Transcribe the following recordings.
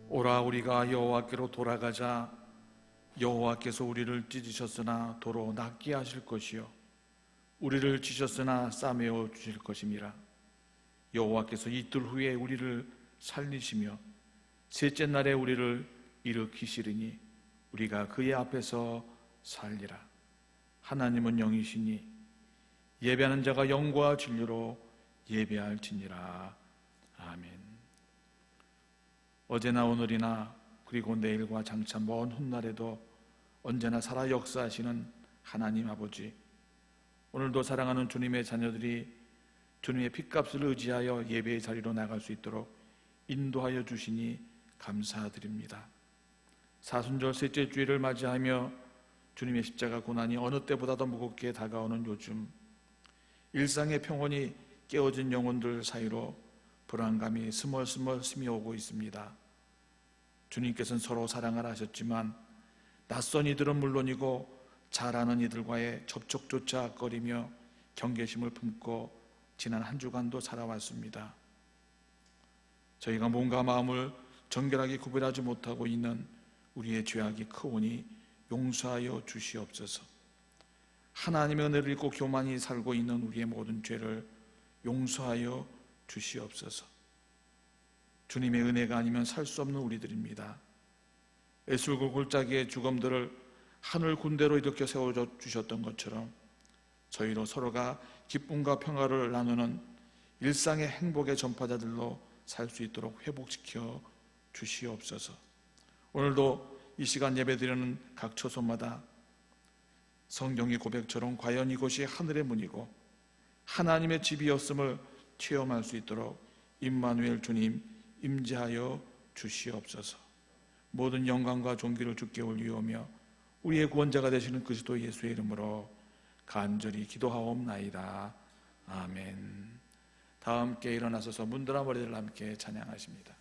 오라 우리가 여호와께로 돌아가자. 여호와께서 우리를 찢으셨으나 도로 낫게 하실 것이요 우리를 치셨으나 싸매어 주실 것임이라. 여호와께서 이틀 후에 우리를 살리시며 셋째 날에 우리를 일으키시리니 우리가 그의 앞에서 살리라. 하나님은 영이시니 예배하는 자가 영과 진리로 예배할지니라. 아멘. 어제나 오늘이나 그리고 내일과 장차 먼 훗날에도 언제나 살아 역사하시는 하나님 아버지, 오늘도 사랑하는 주님의 자녀들이 주님의 핏값을 의지하여 예배의 자리로 나갈 수 있도록 인도하여 주시니 감사드립니다. 사순절 셋째 주일을 맞이하며 주님의 십자가 고난이 어느 때보다도 무겁게 다가오는 요즘, 일상의 평온이 깨어진 영혼들 사이로 불안감이 스멀스멀 스며오고 있습니다. 주님께서는 서로 사랑을 하셨지만 낯선 이들은 물론이고 잘 아는 이들과의 접촉조차 꺼리며 경계심을 품고 지난 한 주간도 살아왔습니다. 저희가 몸과 마음을 정결하게 구별하지 못하고 있는 우리의 죄악이 크오니 용서하여 주시옵소서. 하나님의 은혜를 잊고 교만히 살고 있는 우리의 모든 죄를 용서하여 주시옵소서. 주님의 은혜가 아니면 살 수 없는 우리들입니다. 애술고 골짜기의 죽음들을 하늘 군대로 일으켜 세워주셨던 것처럼 저희로 서로가 기쁨과 평화를 나누는 일상의 행복의 전파자들로 살 수 있도록 회복시켜 주시옵소서. 오늘도 이 시간 예배드리는 각 처소마다 성경의 고백처럼 과연 이곳이 하늘의 문이고 하나님의 집이었음을 체험할 수 있도록 임마누엘 주님 임재하여 주시옵소서. 모든 영광과 존귀를 주께 올리오며 우리의 구원자가 되시는 그리스도 예수의 이름으로 간절히 기도하옵나이다. 아멘. 다 함께 일어나서서 문드라 머리를 함께 찬양하십니다.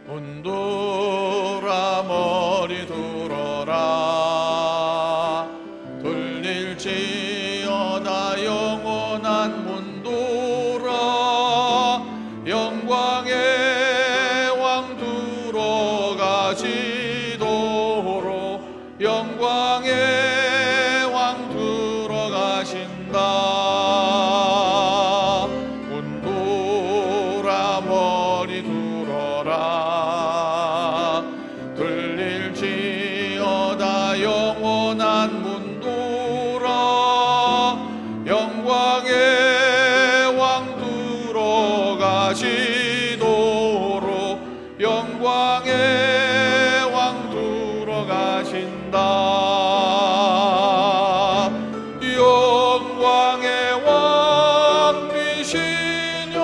문드라 머리 들어라. 들릴지어다 영원한 문드라. 영광의 왕 들어가시도록 영광의 왕 들어가신다. 문드라 머리 들어라. 들릴지어다 영원한 문드라. 영광의 왕 들어가시도록 영광의 왕 들어가신다. 영광의 왕이시뇨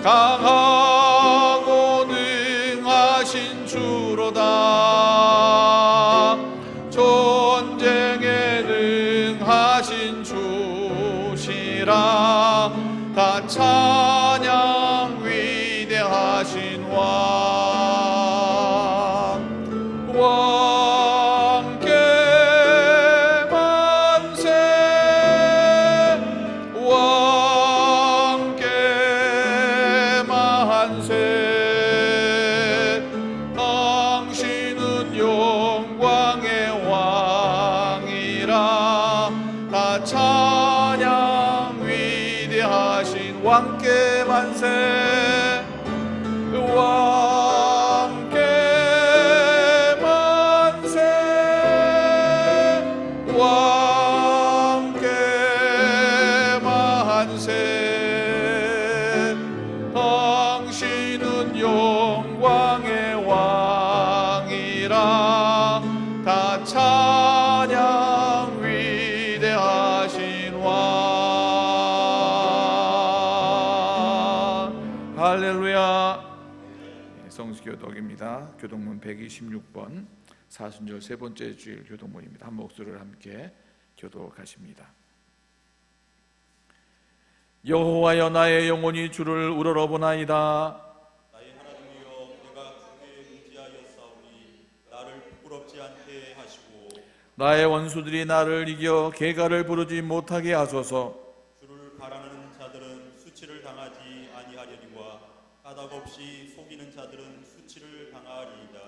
강하고 능하신 주로다. 전쟁에 능하신 주시라. 다 찬양 위대하신 왕께 만세. 왕께 만세. 당신은 영광의 왕이라. 다 찬양 위대하신 왕께 만세. 왕께 만세. 왕께 만세. 당신은 영광의 왕이라. 다 찬양 위대하신 왕. 할렐루야. 성수교독입니다. 교독문 126번 사순절 세 번째 주일 교독문입니다. 한 목소리를 함께 교독하십니다. 여호와여, 나의 영혼이 주를 우러러보나이다. 나의 하나님이여, 내가 주께 의지하였사오니 나를 않게 하시고 나의 원수들이 나를 이겨 개가를 부르지 못하게 하소서. 주를 바라는 자들은 수치를 당하지 아니하려니와 까닭없이 속이는 자들은 수치를 당하리이다.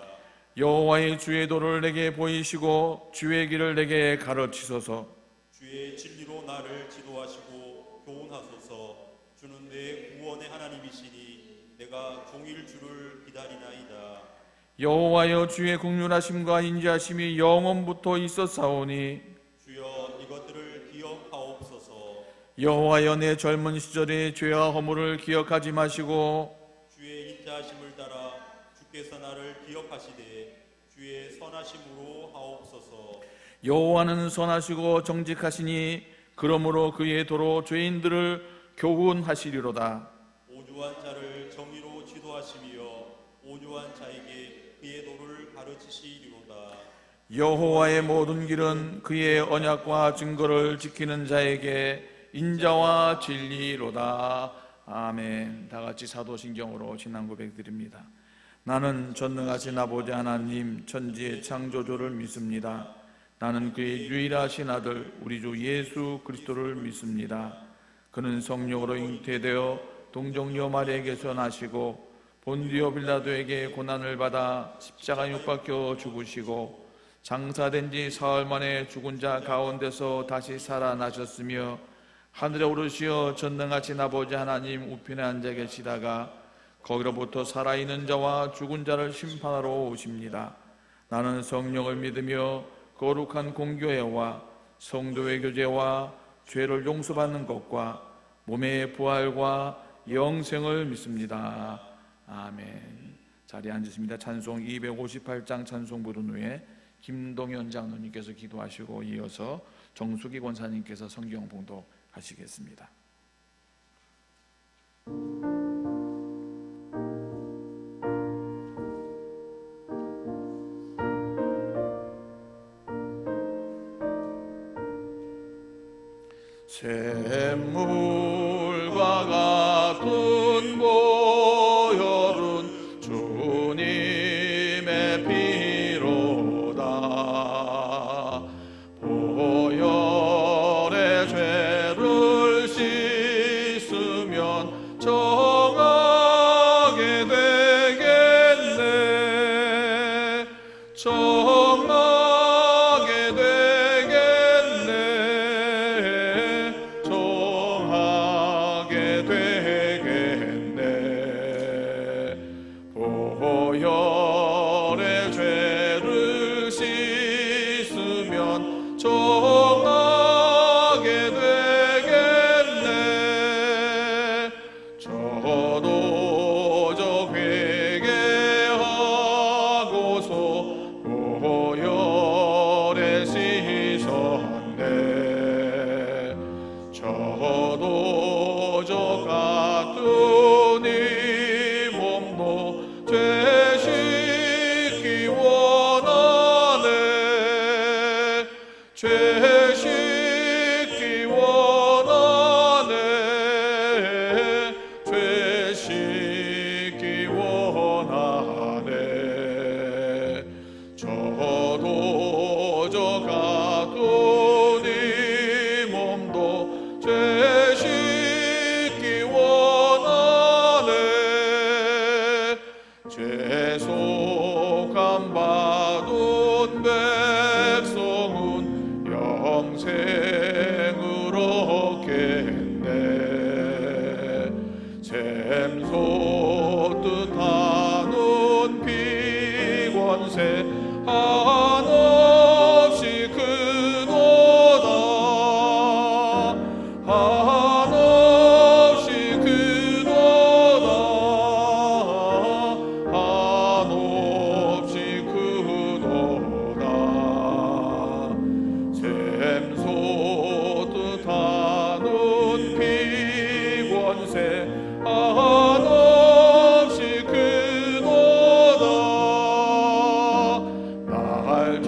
여호와의 주의 도를 내게 보이시고 주의 길을 내게 가르치소서. 주의 진리로 나를 지도하시고 교훈하소서. 주는 내 구원의 하나님이시니 내가 종일 주를 기다리나이다. 여호와여, 주의 긍휼하심과 인자하심이 영원부터 있었사오니 주여 이것들을 기억하옵소서. 여호와여, 내 젊은 시절의 죄와 허물을 기억하지 마시고 주의 인자하심을 따라 주께서 나를 기억하시되 주의 선하심으로 하옵소서. 여호와는 선하시고 정직하시니 그러므로 그의 도로 죄인들을 교훈하시리로다. 오주한 자를 정의로 지도하시며 오주한 자에게 그의 도를 가르치시리로다. 여호와의 모든 길은 그의 언약과 증거를 지키는 자에게 인자와 진리로다. 아멘. 다 같이 사도신경으로 신앙 고백드립니다. 나는 전능하신 아버지 하나님 천지의 창조주를 믿습니다. 나는 그의 유일하신 아들 우리 주 예수 그리스도를 믿습니다. 그는 성령으로 잉태되어 동정녀 마리아에게서 나시고 본디오 빌라도에게 고난을 받아 십자가에 못 박혀 죽으시고 장사된 지 사흘 만에 죽은 자 가운데서 다시 살아나셨으며 하늘에 오르시어 전능하신 아버지 하나님 우편에 앉아 계시다가 거기로부터 살아있는 자와 죽은 자를 심판하러 오십니다. 나는 성령을 믿으며 거룩한 공교회와 성도의 교제와 죄를 용서받는 것과 몸의 부활과 영생을 믿습니다. 아멘. 자리에 앉으십니다. 찬송 258장 찬송 부른 후에 김동현 장로님께서 기도하시고 이어서 정수기 권사님께서 성경 봉독하시겠습니다. 샘물과 같은 보혈은 주님의 피로다. 보혈의 죄를 씻으면 정하게 되겠네. 정하게 되겠네. 정하게 되겠네. 보혈의 죄를 씻으면 정하게 되겠네. 저도적 회개하고서 보혈에 씻었네. 저도적 같은 이 몸도 죄 씻기 원하네. 죄 씻기 원하네. 죄 씻기 원하네. 저도 저 같은 이 몸도 죄 씻기 원하네. 죄속함 받은 백성은 영생을 얻겠네. 샘솟듯 하는 피권세 한없이 크도다. 한없이 크도다. 한없이 크도다. 샘솟듯 하는 피권세 한없이 크도다. 날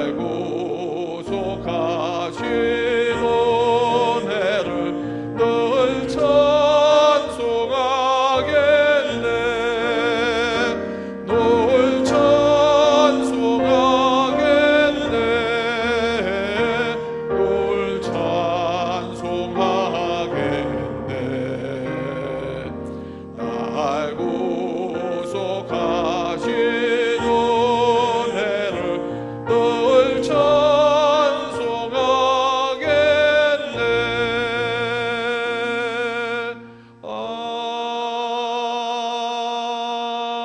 날 구속하신 은혜를 늘 찬송하겠네. 늘 찬송하겠네. 늘 찬송하겠네. 날 구속하신 은혜를 늘 찬송하겠네.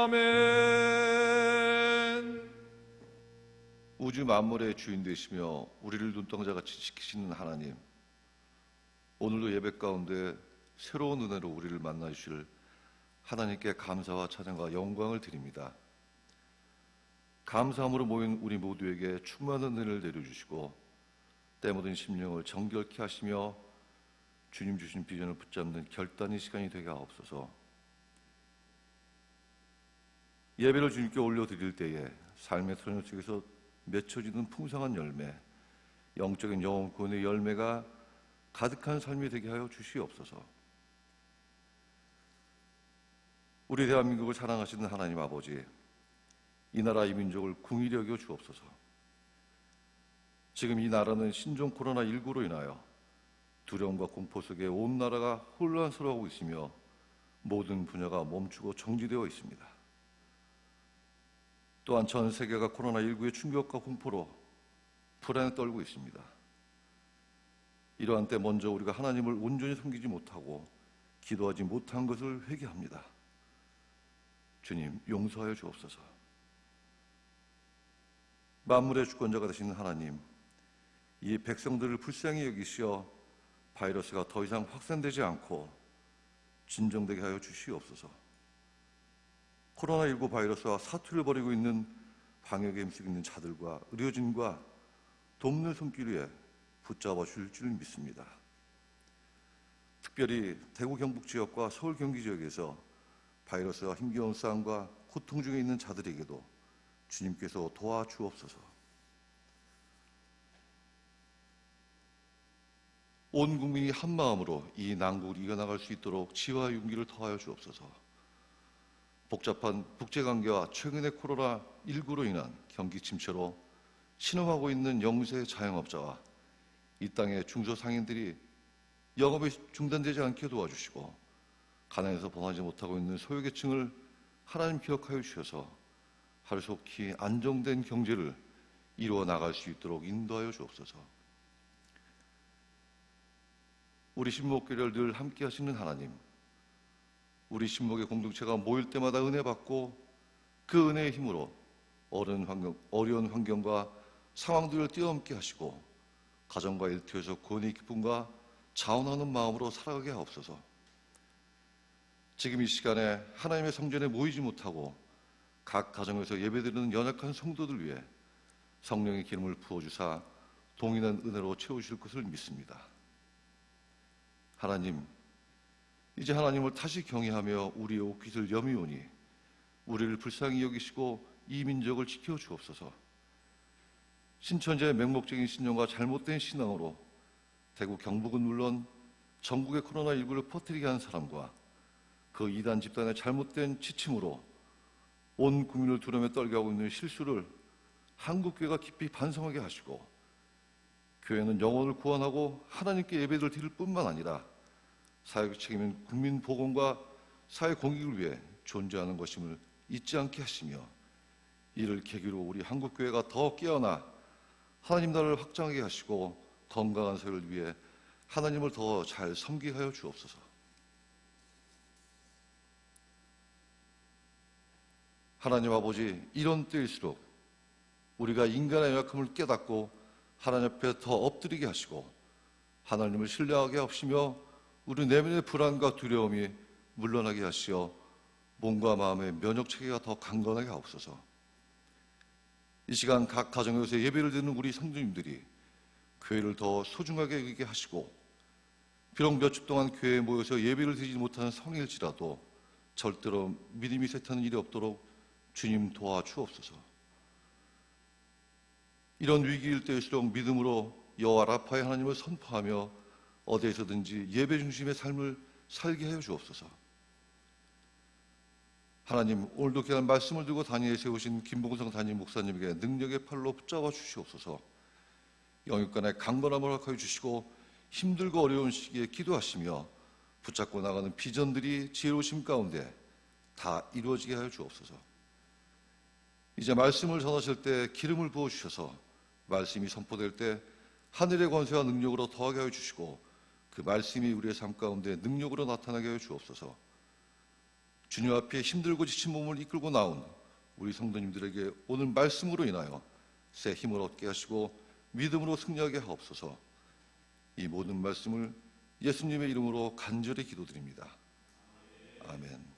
아멘. 우주 만물의 주인 되시며 우리를 눈동자같이 지키시는 하나님, 오늘도 예배 가운데 새로운 은혜로 우리를 만나 주실 하나님께 감사와 찬양과 영광을 드립니다. 감사함으로 모인 우리 모두에게 충만한 은혜를 내려주시고 때묻은 심령을 정결케 하시며 주님 주신 비전을 붙잡는 결단의 시간이 되게 하옵소서. 예배를 주님께 올려드릴 때에 삶의 터널 속에서 맺혀지는 풍성한 열매, 영적인 영혼 구원의 열매가 가득한 삶이 되게 하여 주시옵소서. 우리 대한민국을 사랑하시는 하나님 아버지, 이 나라 이 민족을 긍휼히 여겨 주옵소서. 지금 이 나라는 신종 코로나19로 인하여 두려움과 공포 속에 온 나라가 혼란스러워하고 있으며 모든 분야가 멈추고 정지되어 있습니다. 또한 전 세계가 코로나19의 충격과 공포로 불안에 떨고 있습니다. 이러한 때 먼저 우리가 하나님을 온전히 섬기지 못하고 기도하지 못한 것을 회개합니다. 주님, 용서하여 주옵소서. 만물의 주권자가 되시는 하나님, 이 백성들을 불쌍히 여기시어 바이러스가 더 이상 확산되지 않고 진정되게 하여 주시옵소서. 코로나19 바이러스와 사투를 벌이고 있는 방역에 힘쓰고 있는 자들과 의료진과 돕는 손길 위에 붙잡아 주실 줄 믿습니다. 특별히 대구 경북 지역과 서울 경기 지역에서 바이러스와 힘겨운 싸움과 고통 중에 있는 자들에게도 주님께서 도와주옵소서. 온 국민이 한 마음으로 이 난국을 이겨나갈 수 있도록 지혜와 용기를 더하여 주옵소서. 복잡한 국제관계와 최근의 코로나19로 인한 경기 침체로 신음하고 있는 영세 자영업자와 이 땅의 중소상인들이 영업이 중단되지 않게 도와주시고 가난에서 벗어나지 못하고 있는 소외계층을 하나님 기억하여 주셔서 하루속히 안정된 경제를 이루어 나갈 수 있도록 인도하여 주옵소서. 우리 신목교회를 늘 함께 하시는 하나님, 우리 신목의 공동체가 모일 때마다 은혜 받고 그 은혜의 힘으로 어려운 환경과 상황들을 뛰어넘게 하시고 가정과 일터에서 구원의 기쁨과 자원하는 마음으로 살아가게 하옵소서. 지금 이 시간에 하나님의 성전에 모이지 못하고 각 가정에서 예배드리는 연약한 성도들 위해 성령의 기름을 부어주사 동일한 은혜로 채우실 것을 믿습니다. 하나님, 이제 하나님을 다시 경외하며 우리의 옷깃을 여미오니 우리를 불쌍히 여기시고 이 민족을 지켜 주옵소서. 신천지의 맹목적인 신념과 잘못된 신앙으로 대구 경북은 물론 전국의 코로나19를 퍼뜨리게 한 사람과 그 이단 집단의 잘못된 지침으로 온 국민을 두려움에 떨게 하고 있는 실수를 한국교회가 깊이 반성하게 하시고 교회는 영혼을 구원하고 하나님께 예배를 드릴 뿐만 아니라 사회적 책임인 국민 보건과 사회 공익을 위해 존재하는 것임을 잊지 않게 하시며 이를 계기로 우리 한국교회가 더 깨어나 하나님 나라를 확장하게 하시고 건강한 사회를 위해 하나님을 더 잘 섬기게 하여 주옵소서. 하나님 아버지, 이런 때일수록 우리가 인간의 연약함을 깨닫고 하나님 앞에 더 엎드리게 하시고 하나님을 신뢰하게 하시며 우리 내면의 불안과 두려움이 물러나게 하시어 몸과 마음의 면역체계가 더 강건하게 하옵소서. 이 시간 각 가정에서 예배를 드리는 우리 성도님들이 교회를 더 소중하게 여기게 하시고 비록 몇 주 동안 교회에 모여서 예배를 드리지 못하는 성일지라도 절대로 믿음이 쇠퇴하는 일이 없도록 주님 도와주옵소서. 이런 위기일 때일수록 믿음으로 여호와 라파의 하나님을 선포하며 어디에서든지 예배 중심의 삶을 살게 하여 주옵소서. 하나님, 오늘도 귀한 말씀을 들고 단위에 세우신 김봉성 담임 목사님에게 능력의 팔로 붙잡아 주시옵소서. 영육간의 강건함을 허락하여 주시고 힘들고 어려운 시기에 기도하시며 붙잡고 나가는 비전들이 지혜로우심 가운데 다 이루어지게 하여 주옵소서. 이제 말씀을 전하실 때 기름을 부어주셔서 말씀이 선포될 때 하늘의 권세와 능력으로 더하게 하여 주시고 그 말씀이 우리의 삶 가운데 능력으로 나타나게 하여 주옵소서. 주님 앞에 힘들고 지친 몸을 이끌고 나온 우리 성도님들에게 오늘 말씀으로 인하여 새 힘을 얻게 하시고 믿음으로 승리하게 하옵소서. 이 모든 말씀을 예수님의 이름으로 간절히 기도드립니다. 아멘.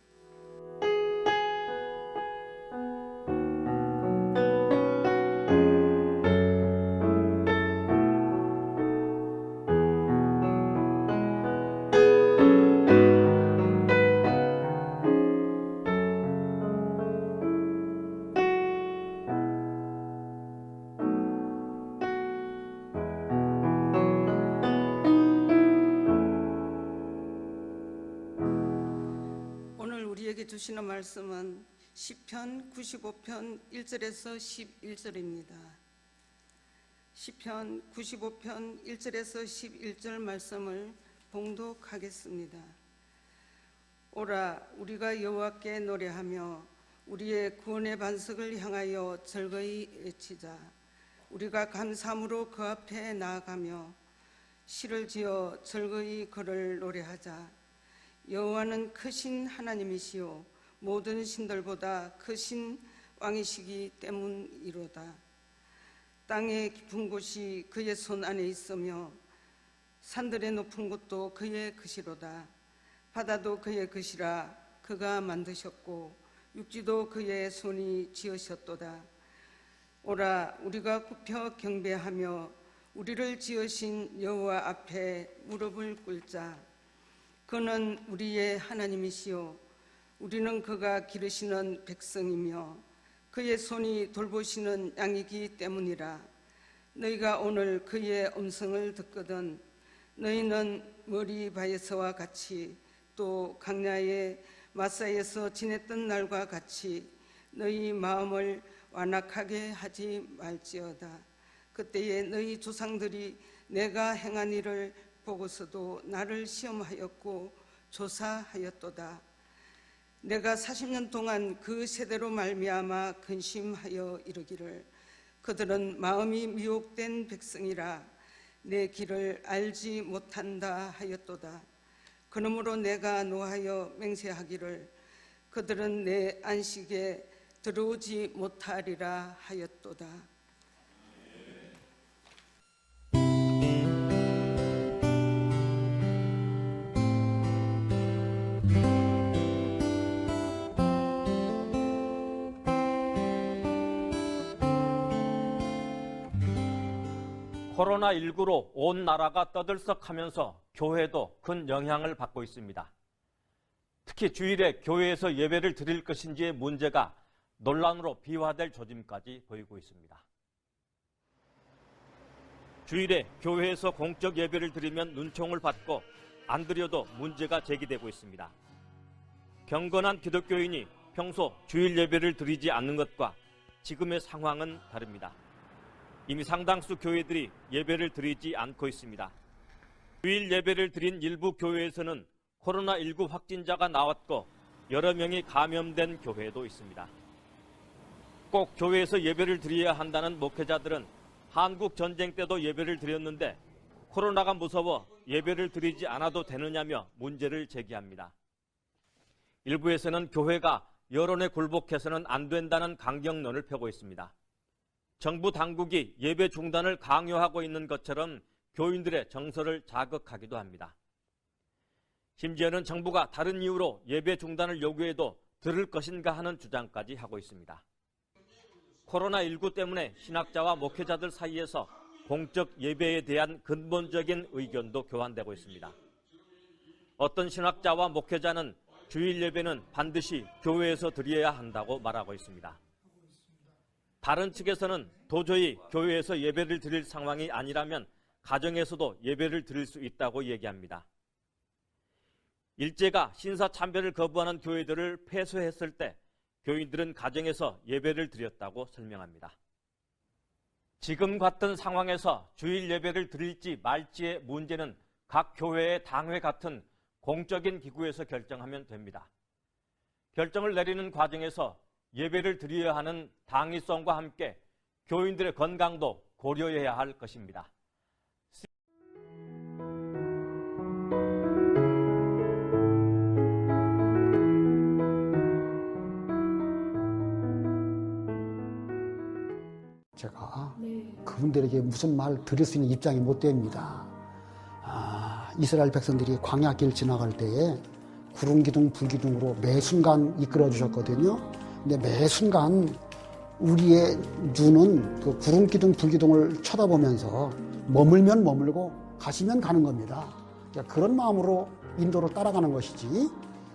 우리에게 주시는 말씀은 시편 95편 1절에서 11절입니다. 시편 95편 1절에서 11절 말씀을 봉독하겠습니다. 오라, 우리가 여호와께 노래하며 우리의 구원의 반석을 향하여 즐거이 외치자. 우리가 감사함으로 그 앞에 나아가며 시를 지어 즐거이 그를 노래하자. 여호와는 크신 하나님이시요 모든 신들보다 크신 왕이시기 때문이로다. 땅의 깊은 곳이 그의 손 안에 있으며 산들의 높은 곳도 그의 것이로다. 바다도 그의 것이라 그가 만드셨고 육지도 그의 손이 지으셨도다. 오라, 우리가 굽혀 경배하며 우리를 지으신 여호와 앞에 무릎을 꿇자. 그는 우리의 하나님이시요 우리는 그가 기르시는 백성이며 그의 손이 돌보시는 양이기 때문이라. 너희가 오늘 그의 음성을 듣거든 너희는 머리바에서와 같이 또 강야의 마사에서 지냈던 날과 같이 너희 마음을 완악하게 하지 말지어다. 그때에 너희 조상들이 내가 행한 일을 보고서도 나를 시험하였고 조사하였도다. 내가 40년 동안 그 세대로 말미암아 근심하여 이르기를 그들은 마음이 미혹된 백성이라 내 길을 알지 못한다 하였도다. 그러므로 내가 노하여 맹세하기를 그들은 내 안식에 들어오지 못하리라 하였도다. 코로나19로 온 나라가 떠들썩하면서 교회도 큰 영향을 받고 있습니다. 특히 주일에 교회에서 예배를 드릴 것인지의 문제가 논란으로 비화될 조짐까지 보이고 있습니다. 주일에 교회에서 공적 예배를 드리면 눈총을 받고 안 드려도 문제가 제기되고 있습니다. 경건한 기독교인이 평소 주일 예배를 드리지 않는 것과 지금의 상황은 다릅니다. 이미 상당수 교회들이 예배를 드리지 않고 있습니다. 주일 예배를 드린 일부 교회에서는 코로나19 확진자가 나왔고 여러 명이 감염된 교회도 있습니다. 꼭 교회에서 예배를 드려야 한다는 목회자들은 한국 전쟁 때도 예배를 드렸는데 코로나가 무서워 예배를 드리지 않아도 되느냐며 문제를 제기합니다. 일부에서는 교회가 여론에 굴복해서는 안 된다는 강경론을 펴고 있습니다. 정부 당국이 예배 중단을 강요하고 있는 것처럼 교인들의 정서를 자극하기도 합니다. 심지어는 정부가 다른 이유로 예배 중단을 요구해도 들을 것인가 하는 주장까지 하고 있습니다. 코로나19 때문에 신학자와 목회자들 사이에서 공적 예배에 대한 근본적인 의견도 교환되고 있습니다. 어떤 신학자와 목회자는 주일 예배는 반드시 교회에서 드려야 한다고 말하고 있습니다. 다른 측에서는 도저히 교회에서 예배를 드릴 상황이 아니라면 가정에서도 예배를 드릴 수 있다고 얘기합니다. 일제가 신사참배를 거부하는 교회들을 폐쇄했을 때 교인들은 가정에서 예배를 드렸다고 설명합니다. 지금 같은 상황에서 주일 예배를 드릴지 말지의 문제는 각 교회의 당회 같은 공적인 기구에서 결정하면 됩니다. 결정을 내리는 과정에서 예배를 드려야 하는 당위성과 함께 교인들의 건강도 고려해야 할 것입니다. 제가 그분들에게 무슨 말 드릴 수 있는 입장이 못 됩니다. 이스라엘 백성들이 광야길 지나갈 때에 구름 기둥, 불 기둥으로 매 순간 이끌어 주셨거든요. 근데 매 순간 우리의 눈은 그 구름 기둥, 불 기둥을 쳐다보면서 머물면 머물고 가시면 가는 겁니다. 그러니까 그런 마음으로 인도를 따라가는 것이지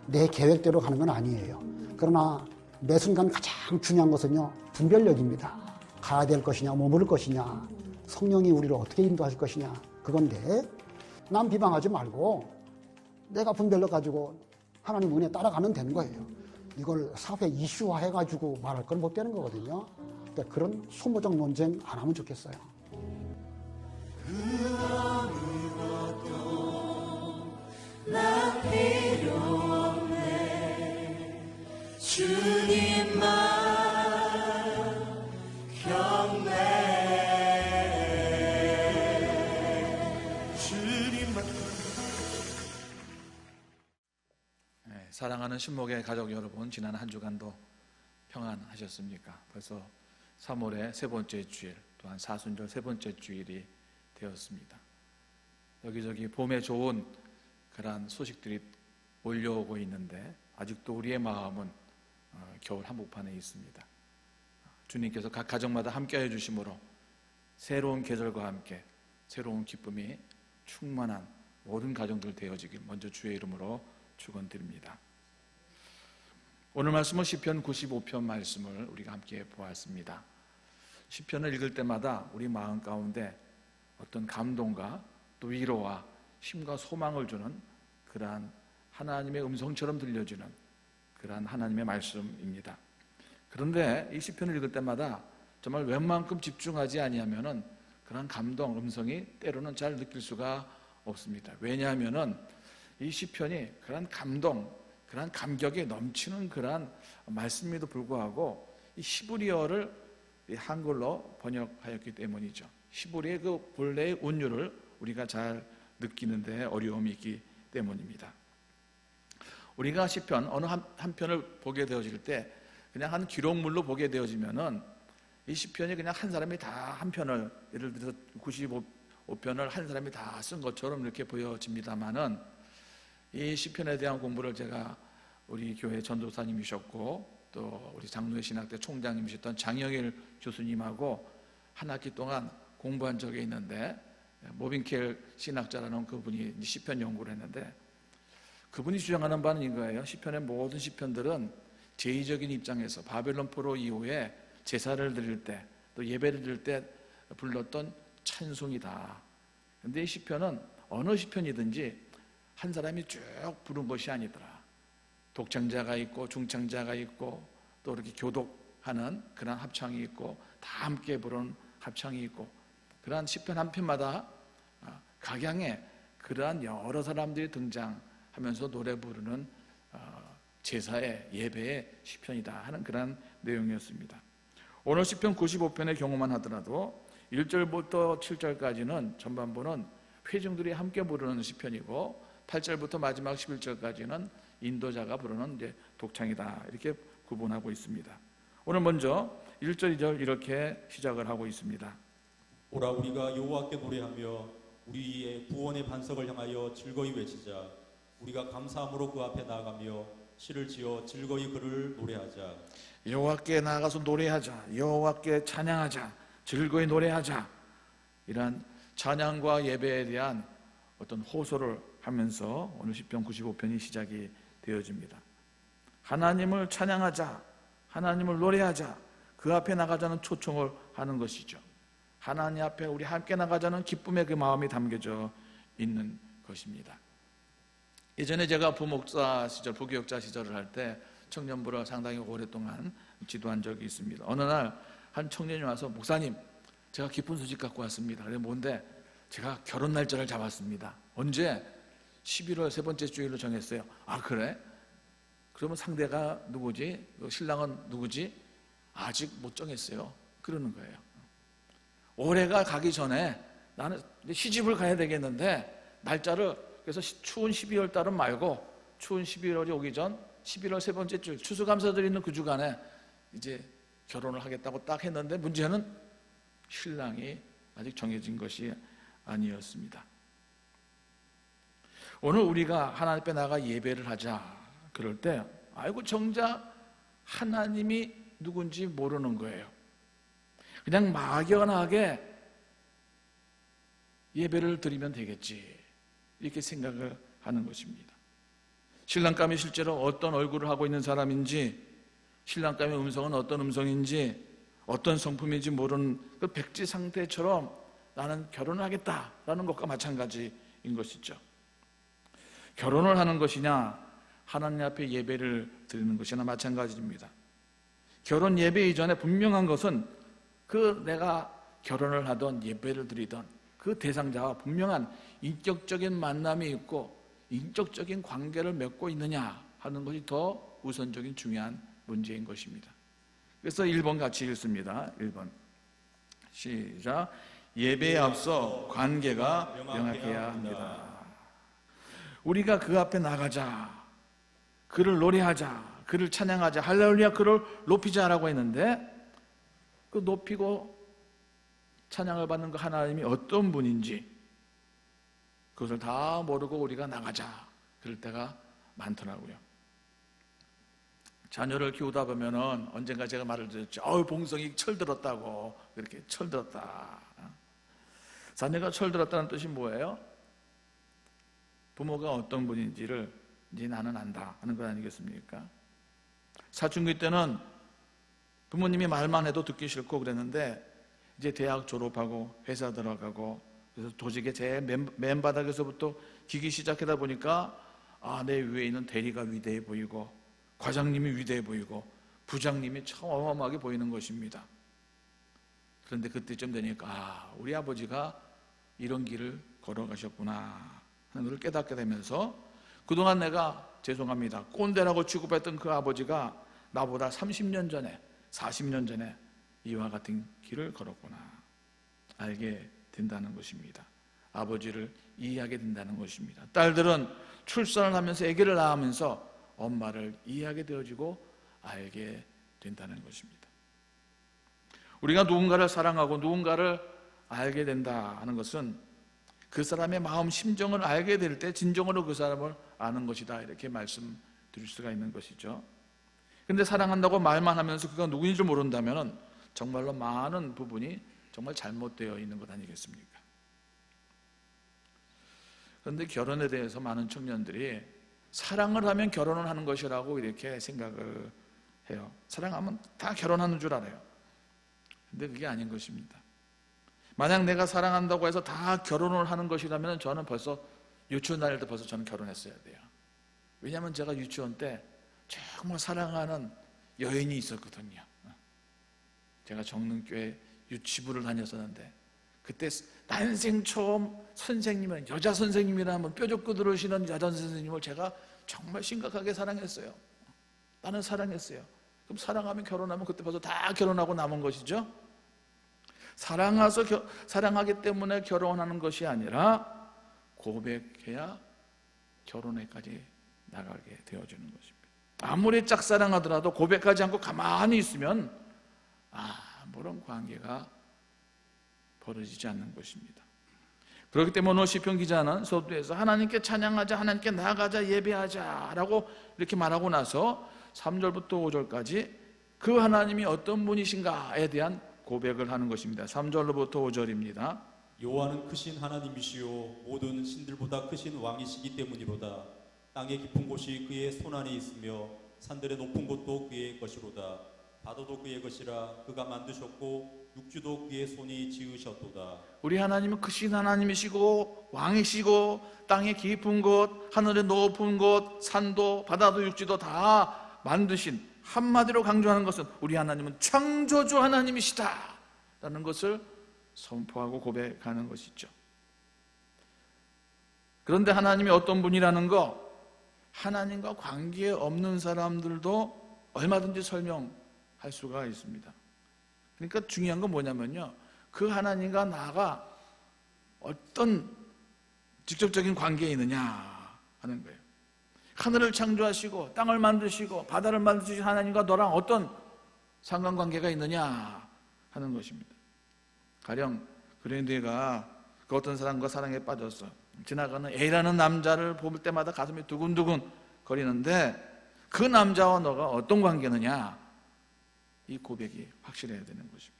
내 계획대로 가는 건 아니에요. 그러나 매 순간 가장 중요한 것은요, 분별력입니다. 가야 될 것이냐, 머무를 것이냐, 성령이 우리를 어떻게 인도하실 것이냐, 그건데 남 비방하지 말고 내가 분별력 가지고 하나님 은혜 따라가면 되는 거예요. 이걸 사회 이슈화 해가지고 말할 건 못 되는 거거든요. 그러니까 그런 소모적 논쟁 안 하면 좋겠어요. 나 필요 없네 주님만 사랑하는 신목의 가족 여러분, 지난 한 주간도 평안하셨습니까? 벌써 3월의 세 번째 주일, 또한 사순절 세 번째 주일이 되었습니다. 여기저기 봄에 좋은 그런 소식들이 몰려오고 있는데 아직도 우리의 마음은 겨울 한복판에 있습니다. 주님께서 각 가정마다 함께해 주심으로 새로운 계절과 함께 새로운 기쁨이 충만한 모든 가정들 되어지길 먼저 주의 이름으로 축원드립니다. 오늘 말씀은 시편 95편 말씀을 우리가 함께 보았습니다. 시편을 읽을 때마다 우리 마음 가운데 어떤 감동과 또 위로와 힘과 소망을 주는 그러한 하나님의 음성처럼 들려지는 그러한 하나님의 말씀입니다. 그런데 이 시편을 읽을 때마다 정말 웬만큼 집중하지 아니하면은 그러한 감동, 음성이 때로는 잘 느낄 수가 없습니다. 왜냐하면은 이 시편이 그러한 감동, 그러한 감격이 넘치는 그러한 말씀에도 불구하고 이 히브리어를 한글로 번역하였기 때문이죠. 히브리의 그 본래의 운율을 우리가 잘 느끼는데 어려움이 있기 때문입니다. 우리가 시편 어느 한 편을 보게 되어질 때 그냥 한 기록물로 보게 되어지면은 이 시편이 그냥 한 사람이 다 한 편을, 예를 들어서 95편을 한 사람이 다 쓴 것처럼 이렇게 보여집니다만은 이 시편에 대한 공부를 제가 우리 교회 전도사님이셨고 또 우리 장로회 신학대 총장님이셨던 장영일 교수님하고 한 학기 동안 공부한 적이 있는데, 모빈켈 신학자라는 그분이 시편 연구를 했는데 그분이 주장하는 바는 이거예요. 시편의 모든 시편들은 제의적인 입장에서 바벨론 포로 이후에 제사를 드릴 때 또 예배를 드릴 때 불렀던 찬송이다. 그런데 이 시편은 어느 시편이든지 한 사람이 쭉 부른 것이 아니더라. 독창자가 있고 중창자가 있고 또 이렇게 교독하는 그런 합창이 있고 다 함께 부르는 합창이 있고 그러한 시편 한 편마다 각양의 그러한 여러 사람들이 등장하면서 노래 부르는 제사의 예배의 시편이다 하는 그런 내용이었습니다. 오늘 시편 95편의 경우만 하더라도 1절부터 7절까지는 전반부는 회중들이 함께 부르는 시편이고 8절부터 마지막 11절까지는 인도자가 부르는 이제 독창이다 이렇게 구분하고 있습니다. 오늘 먼저 1절, 2절 이렇게 시작을 하고 있습니다. 오라 우리가 여호와께 노래하며 우리의 구원의 반석을 향하여 즐거이 외치자. 우리가 감사함으로 그 앞에 나아가며 시를 지어 즐거이 그를 노래하자. 여호와께 나아가서 노래하자. 여호와께 찬양하자. 즐거이 노래하자. 이러한 찬양과 예배에 대한 어떤 호소를 하면서 오늘 시편 95편이 시작이 되어집니다. 하나님을 찬양하자. 하나님을 노래하자. 그 앞에 나가자는 초청을 하는 것이죠. 하나님 앞에 우리 함께 나가자는 기쁨의 그 마음이 담겨져 있는 것입니다. 예전에 제가 부목사 시절, 부교육자 시절을 할 때 청년부를 상당히 오랫동안 지도한 적이 있습니다. 어느 날 한 청년이 와서 목사님, 제가 기쁜 소식 갖고 왔습니다. 그래 뭔데? 제가 결혼 날짜를 잡았습니다. 언제? 11월 세 번째 주일로 정했어요. 아 그래? 그러면 상대가 누구지? 신랑은 누구지? 아직 못 정했어요. 그러는 거예요. 올해가 가기 전에 나는 시집을 가야 되겠는데 날짜를 그래서 추운 12월 달은 말고 추운 11월이 오기 전 11월 세 번째 주 추수감사절 있는 그 주간에 이제 결혼을 하겠다고 딱 했는데 문제는 신랑이 아직 정해진 것이 아니었습니다. 오늘 우리가 하나님 앞에 나가 예배를 하자 그럴 때 아이고 정작 하나님이 누군지 모르는 거예요. 그냥 막연하게 예배를 드리면 되겠지 이렇게 생각을 하는 것입니다. 신랑감이 실제로 어떤 얼굴을 하고 있는 사람인지, 신랑감의 음성은 어떤 음성인지, 어떤 성품인지 모르는 그 백지 상태처럼 나는 결혼을 하겠다라는 것과 마찬가지인 것이죠. 결혼을 하는 것이냐 하나님 앞에 예배를 드리는 것이나 마찬가지입니다. 결혼 예배 이전에 분명한 것은 그 내가 결혼을 하던 예배를 드리던 그 대상자와 분명한 인격적인 만남이 있고 인격적인 관계를 맺고 있느냐 하는 것이 더 우선적인 중요한 문제인 것입니다. 그래서 1번 같이 읽습니다. 1번 시작. 예배에 앞서 관계가 명확해야 합니다. 우리가 그 앞에 나가자, 그를 노래하자, 그를 찬양하자, 할렐루야 그를 높이자라고 했는데 그 높이고 찬양을 받는 그 하나님이 어떤 분인지 그것을 다 모르고 우리가 나가자 그럴 때가 많더라고요. 자녀를 키우다 보면은 언젠가 제가 말을 드렸죠. 봉성이 철들었다고. 그렇게 철들었다. 자녀가 철들었다는 뜻이 뭐예요? 부모가 어떤 분인지를 이제 나는 안다 하는 것 아니겠습니까? 사춘기 때는 부모님이 말만 해도 듣기 싫고 그랬는데 이제 대학 졸업하고 회사 들어가고 그래서 조직의 제 맨바닥에서부터 기기 시작하다 보니까 내 위에 있는 대리가 위대해 보이고 과장님이 위대해 보이고 부장님이 참 어마어마하게 보이는 것입니다. 그런데 그때쯤 되니까 우리 아버지가 이런 길을 걸어가셨구나 하는 것을 깨닫게 되면서 그동안 내가 죄송합니다 꼰대라고 취급했던 그 아버지가 나보다 30년 전에 40년 전에 이와 같은 길을 걸었구나 알게 된다는 것입니다. 아버지를 이해하게 된다는 것입니다. 딸들은 출산을 하면서 아기를 낳으면서 엄마를 이해하게 되어지고 알게 된다는 것입니다. 우리가 누군가를 사랑하고 누군가를 알게 된다 하는 것은 그 사람의 마음 심정을 알게 될 때 진정으로 그 사람을 아는 것이다 이렇게 말씀드릴 수가 있는 것이죠. 그런데 사랑한다고 말만 하면서 그가 누구인지 모른다면 정말로 많은 부분이 정말 잘못되어 있는 것 아니겠습니까? 그런데 결혼에 대해서 많은 청년들이 사랑을 하면 결혼을 하는 것이라고 이렇게 생각을 해요. 사랑하면 다 결혼하는 줄 알아요. 근데 그게 아닌 것입니다. 만약 내가 사랑한다고 해서 다 결혼을 하는 것이라면 저는 벌써 유치원 다닐 때 벌써 저는 결혼했어야 돼요. 왜냐하면 제가 유치원 때 정말 사랑하는 여인이 있었거든요. 제가 정릉교회 유치부를 다녔었는데 그때 난생 처음 선생님은 여자 선생님이라면 뾰족고 들으시는 여자 선생님을 제가 정말 심각하게 사랑했어요. 나는 사랑했어요. 그럼 사랑하면 결혼하면 그때 벌써 다 결혼하고 남은 것이죠. 사랑하기 때문에 결혼하는 것이 아니라 고백해야 결혼에까지 나가게 되어지는 것입니다. 아무리 짝사랑하더라도 고백하지 않고 가만히 있으면 아무런 관계가 벌어지지 않는 것입니다. 그렇기 때문에 오늘 시편 기자는 서두에서 하나님께 찬양하자, 하나님께 나아가자, 예배하자라고 이렇게 말하고 나서 3절부터 5절까지 그 하나님이 어떤 분이신가에 대한 고백을 하는 것입니다. 3절로부터 5절입니다. 여호와는 크신 하나님이시요 모든 신들보다 크신 왕이시기 때문이로다. 땅의 깊은 곳이 그의 손안에 있으며 산들의 높은 곳도 그의 것이로다. 바다도 그의 것이라 그가 만드셨고 육지도 그의 손이 지으셨도다. 우리 하나님은 크신 하나님이시고 왕이시고 땅의 깊은 곳, 하늘의 높은 곳, 산도 바다도 육지도 다 만드신, 한마디로 강조하는 것은 우리 하나님은 창조주 하나님이시다 라는 것을 선포하고 고백하는 것이죠. 그런데 하나님이 어떤 분이라는 거, 하나님과 관계 없는 사람들도 얼마든지 설명할 수가 있습니다. 그러니까 중요한 건 뭐냐면요, 그 하나님과 나가 어떤 직접적인 관계에 있느냐 하는 거예요. 하늘을 창조하시고 땅을 만드시고 바다를 만드신 하나님과 너랑 어떤 상관관계가 있느냐 하는 것입니다. 가령 그랜드가 그 어떤 사람과 사랑에 빠졌어. 지나가는 A라는 남자를 볼 때마다 가슴이 두근두근 거리는데 그 남자와 너가 어떤 관계느냐, 이 고백이 확실해야 되는 것입니다.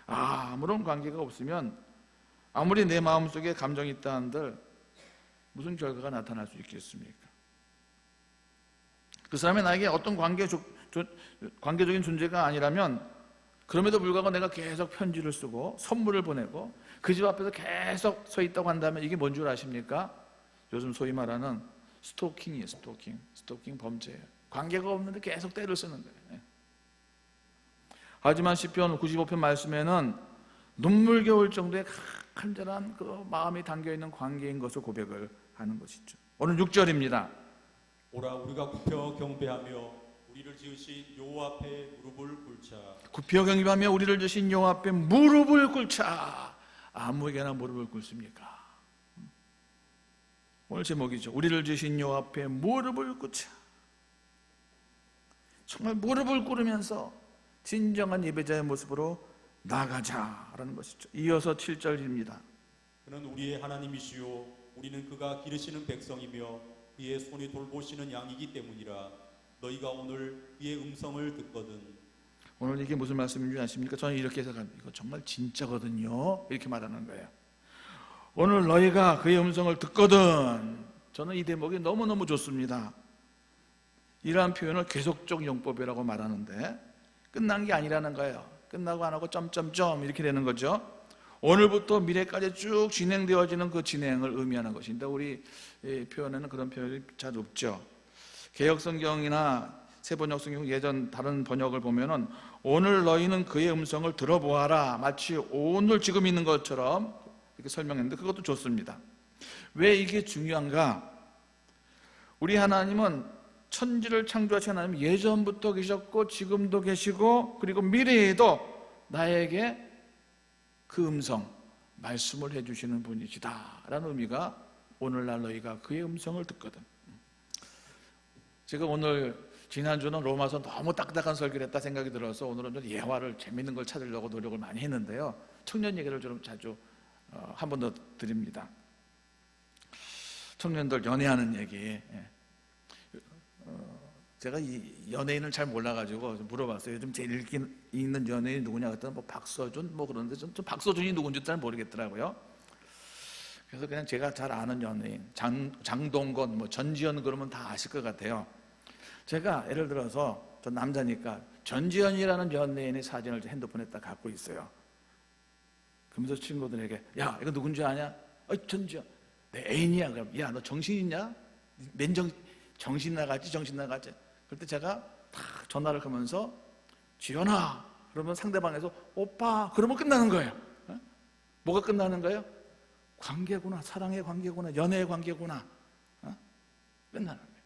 아무런 관계가 없으면 아무리 내 마음속에 감정이 있다 한들 무슨 결과가 나타날 수 있겠습니까? 그 사람이 나에게 어떤 관계적인 존재가 아니라면 그럼에도 불구하고 내가 계속 편지를 쓰고 선물을 보내고 그 집 앞에서 계속 서 있다고 한다면 이게 뭔 줄 아십니까? 요즘 소위 말하는 스토킹이에요. 스토킹 범죄예요. 관계가 없는데 계속 때를 쓰는 거예요. 하지만 시편 95편 말씀에는 눈물겨울 정도의 간절한 그 마음이 담겨있는 관계인 것을 고백을 하는 것이죠. 오늘 6절입니다. 오라 우리가 굽혀 경배하며 우리를 지으신 여호와 앞에 무릎을 꿇자. 굽혀 경배하며 우리를 지으신 여호와 앞에 무릎을 꿇자. 아무에게나 무릎을 꿇습니까? 오늘 제목이죠. 우리를 지으신 여호와 앞에 무릎을 꿇자. 정말 무릎을 꿇으면서 진정한 예배자의 모습으로 나가자라는 것이죠. 이어서 7절입니다. 그는 우리의 하나님이시요 우리는 그가 기르시는 백성이며 그의 손이 돌보시는 양이기 때문이라. 너희가 오늘 그의 음성을 듣거든. 오늘 이게 무슨 말씀인 줄 아십니까? 저는 이렇게 해석합니다. 이거 정말 진짜거든요. 이렇게 말하는 거예요. 오늘 너희가 그의 음성을 듣거든. 저는 이 대목이 너무너무 좋습니다. 이러한 표현을 계속적 용법이라고 말하는데 끝난 게 아니라는 거예요. 끝나고 안 하고 점점점 이렇게 되는 거죠. 오늘부터 미래까지 쭉 진행되어지는 그 진행을 의미하는 것인데 우리 표현에는 그런 표현이 잘 없죠. 개역성경이나 새번역성경 예전 다른 번역을 보면은 오늘 너희는 그의 음성을 들어보아라, 마치 오늘 지금 있는 것처럼 이렇게 설명했는데 그것도 좋습니다. 왜 이게 중요한가? 우리 하나님은 천지를 창조하신 하나님, 예전부터 계셨고 지금도 계시고 그리고 미래에도 나에게 그 음성, 말씀을 해주시는 분이시다 라는 의미가 오늘날 너희가 그의 음성을 듣거든. 제가 오늘 지난주는 로마서 너무 딱딱한 설교를 했다 생각이 들어서 오늘은 좀 예화를 재밌는 걸 찾으려고 노력을 많이 했는데요. 청년 얘기를 좀 자주 한 번 더 드립니다. 청년들 연애하는 얘기. 제가 이 연예인을 잘 몰라가지고 물어봤어요. 요즘 제일 인기 있는 연예인 누구냐 그랬더니 뭐 박서준 뭐 그러는데 좀 박서준이 누군지 잘 모르겠더라고요. 그래서 그냥 제가 잘 아는 연예인 장동건 뭐 전지현 그러면 다 아실 것 같아요. 제가 예를 들어서 저 남자니까 전지현이라는 연예인의 사진을 핸드폰에 딱 갖고 있어요. 그러면서 친구들에게 야 이거 누군지 아냐? 전지현 내 애인이야. 그럼 야 너 정신 있냐? 정신 나갔지. 그럴 때 제가 딱 전화를 하면서 지연아 그러면 상대방에서 오빠 그러면 끝나는 거예요. 뭐가 끝나는 거예요? 관계구나, 사랑의 관계구나, 연애의 관계구나. 끝나는 거예요.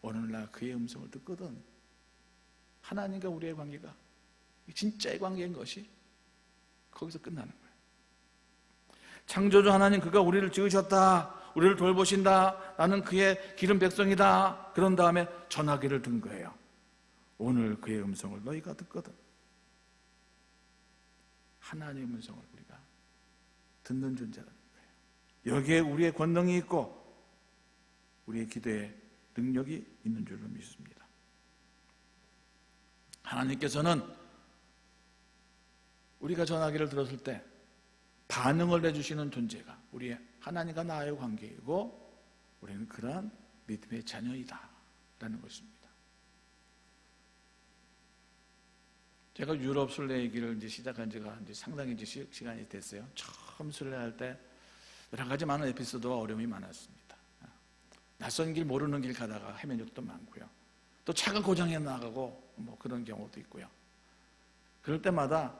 오늘날 그의 음성을 듣거든. 하나님과 우리의 관계가 진짜의 관계인 것이 거기서 끝나는 거예요. 창조주 하나님, 그가 우리를 지으셨다, 우리를 돌보신다, 나는 그의 기른 백성이다. 그런 다음에 전화기를 든 거예요. 오늘 그의 음성을 너희가 듣거든. 하나님의 음성을 우리가 듣는 존재라는 거예요. 여기에 우리의 권능이 있고 우리의 기도에 능력이 있는 줄로 믿습니다. 하나님께서는 우리가 전화기를 들었을 때 반응을 해주시는 존재가 우리의 하나님과 나의 관계이고 우리는 그러한 믿음의 자녀이다 라는 것입니다. 제가 유럽 순례 얘기를 이제 시작한 지가 이제 상당히 이제 시간이 됐어요. 처음 순례할 때 여러 가지 많은 에피소드와 어려움이 많았습니다. 낯선 길 모르는 길 가다가 헤맨 적도 많고요. 또 차가 고장해 나가고 뭐 그런 경우도 있고요. 그럴 때마다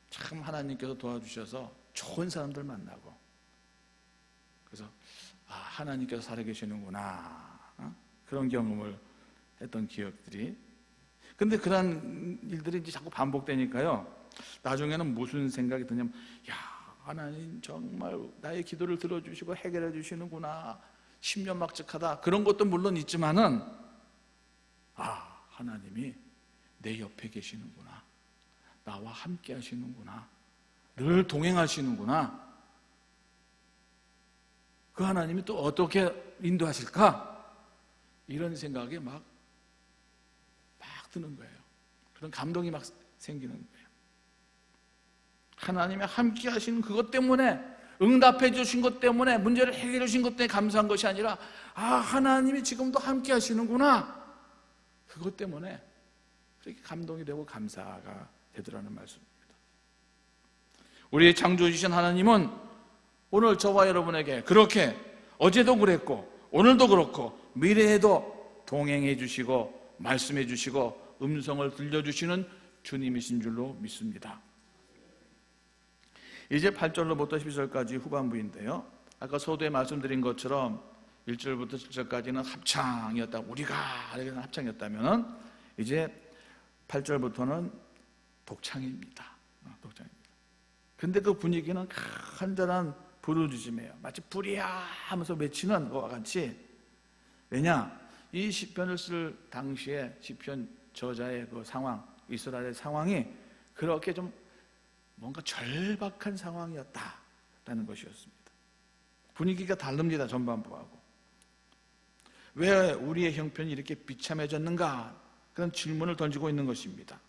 참 하나님께서 도와주셔서 좋은 사람들 만나고, 그래서 하나님께서 살아계시는구나, 그런 경험을 했던 기억들이. 근데 그런 일들이 이제 자꾸 반복되니까요, 나중에는 무슨 생각이 드냐면, 야, 하나님 정말 나의 기도를 들어주시고 해결해 주시는구나, 심려막측하다, 그런 것도 물론 있지만은 하나님이 내 옆에 계시는구나, 나와 함께 하시는구나, 늘 동행하시는구나, 그 하나님이 또 어떻게 인도하실까, 이런 생각이 막 드는 거예요. 그런 감동이 막 생기는 거예요. 하나님이 함께 하시는 그것 때문에, 응답해 주신 것 때문에, 문제를 해결해 주신 것 때문에 감사한 것이 아니라, 하나님이 지금도 함께 하시는구나, 그것 때문에 그렇게 감동이 되고 감사가 되더라는 말씀입니다. 우리의 창조주신 하나님은 오늘 저와 여러분에게 그렇게 어제도 그랬고 오늘도 그렇고 미래에도 동행해 주시고 말씀해 주시고 음성을 들려주시는 주님이신 줄로 믿습니다. 이제 8절로부터 12절까지 후반부인데요, 아까 서두에 말씀드린 것처럼 1절부터 7절까지는 합창이었다, 우리가 합창이었다면 이제 8절부터는 독창입니다. 독창입니다. 근데 그 분위기는 간절한 부르짖음이에요. 마치 불이야 하면서 외치는 것과 같이. 왜냐? 이 시편을 쓸 당시에 시편 저자의 그 상황, 이스라엘의 상황이 그렇게 좀 뭔가 절박한 상황이었다라는 것이었습니다. 분위기가 다릅니다, 전반부하고. 왜 우리의 형편이 이렇게 비참해졌는가? 그런 질문을 던지고 있는 것입니다.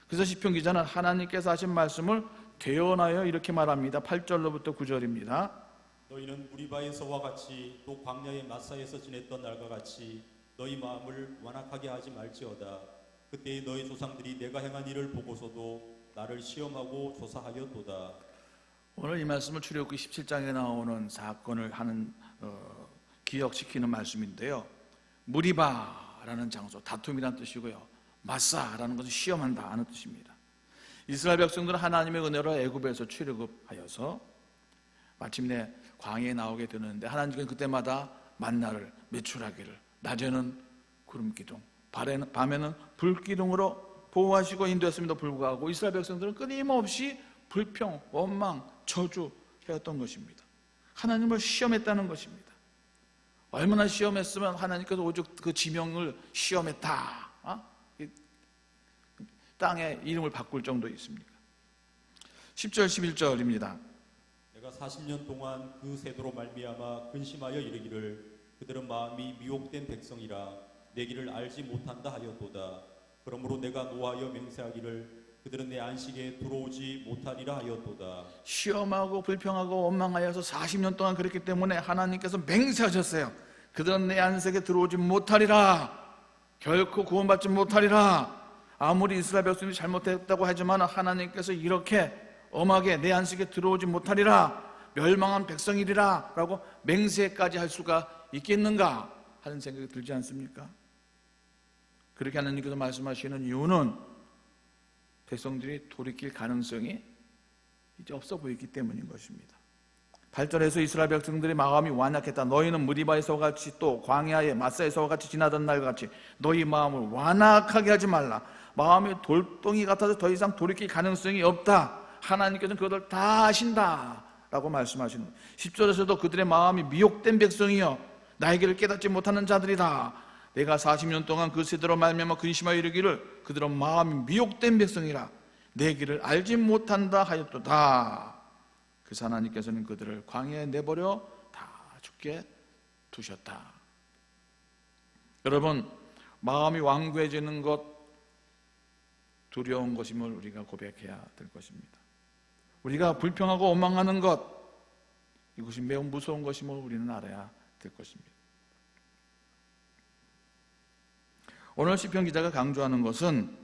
그래서 시편 기자는 하나님께서 하신 말씀을 되어나여 이렇게 말합니다. 8절로부터 9절입니다. 너희는 무리바에서와 같이 또 광야의 마사에서 지냈던 날과 같이 너희 마음을 완악하게 하지 말지어다. 그때 너희 조상들이 내가 행한 일을 보고서도 나를 시험하고 조사하였도다. 오늘 이 말씀을 출애굽기 17장에 나오는 사건을 기억시키는 말씀인데요, 무리바라는 장소, 다툼이라는 뜻이고요, 마사라는 것은 시험한다 하는 뜻입니다. 이스라엘 백성들은 하나님의 은혜로 애굽에서 출애굽하여서 마침내 광야에 나오게 되는데, 하나님께서는 그때마다 만나를 매출하기를, 낮에는 구름 기둥, 밤에는 불 기둥으로 보호하시고 인도했음에도 불구하고 이스라엘 백성들은 끊임없이 불평, 원망, 저주해왔던 것입니다. 하나님을 시험했다는 것입니다. 얼마나 시험했으면 하나님께서 오직 그 지명을 시험했다, 땅에 이름을 바꿀 정도 있습니까? 10절 11절입니다. 내가 40년 동안 그 세도로 말미암아 근심하여 이르기를 그들은 마음이 미혹된 백성이라 내 길을 알지 못한다 하였도다. 그러므로 내가 노하여 맹세하기를 그들은 내 안식에 들어오지 못하리라 하였도다. 시험하고 불평하고 원망하여서 40년 동안 그랬기 때문에 하나님께서 맹세하셨어요. 그들은 내 안식에 들어오지 못하리라, 결코 구원받지 못하리라. 아무리 이스라엘 백성이 잘못했다고 하지만 하나님께서 이렇게 엄하게 내 안식에 들어오지 못하리라, 멸망한 백성이리라 라고 맹세까지 할 수가 있겠는가 하는 생각이 들지 않습니까? 그렇게 하나님께서 말씀하시는 이유는 백성들이 돌이킬 가능성이 이제 없어 보이기 때문인 것입니다. 8절에서 이스라엘 백성들의 마음이 완악했다. 너희는 무리바에서와 같이 또 광야의 마사에서와 같이 지나던 날과 같이 너희 마음을 완악하게 하지 말라. 마음이 돌덩이 같아서 더 이상 돌이킬 가능성이 없다. 하나님께서는 그것을 다 아신다 라고 말씀하시는 거예요. 10절에서도 그들의 마음이 미혹된 백성이여 나의 길을 깨닫지 못하는 자들이다. 내가 40년 동안 그 세대로 말미암아 근심하여 이르기를 그들은 마음이 미혹된 백성이라 내 길을 알지 못한다 하였도다. 그래서 하나님께서는 그들을 광야에 내버려 다 죽게 두셨다. 여러분, 마음이 완고해지는 것 두려운 것임을 우리가 고백해야 될 것입니다. 우리가 불평하고 원망하는 것, 이것이 매우 무서운 것임을 우리는 알아야 될 것입니다. 오늘 시편 기자가 강조하는 것은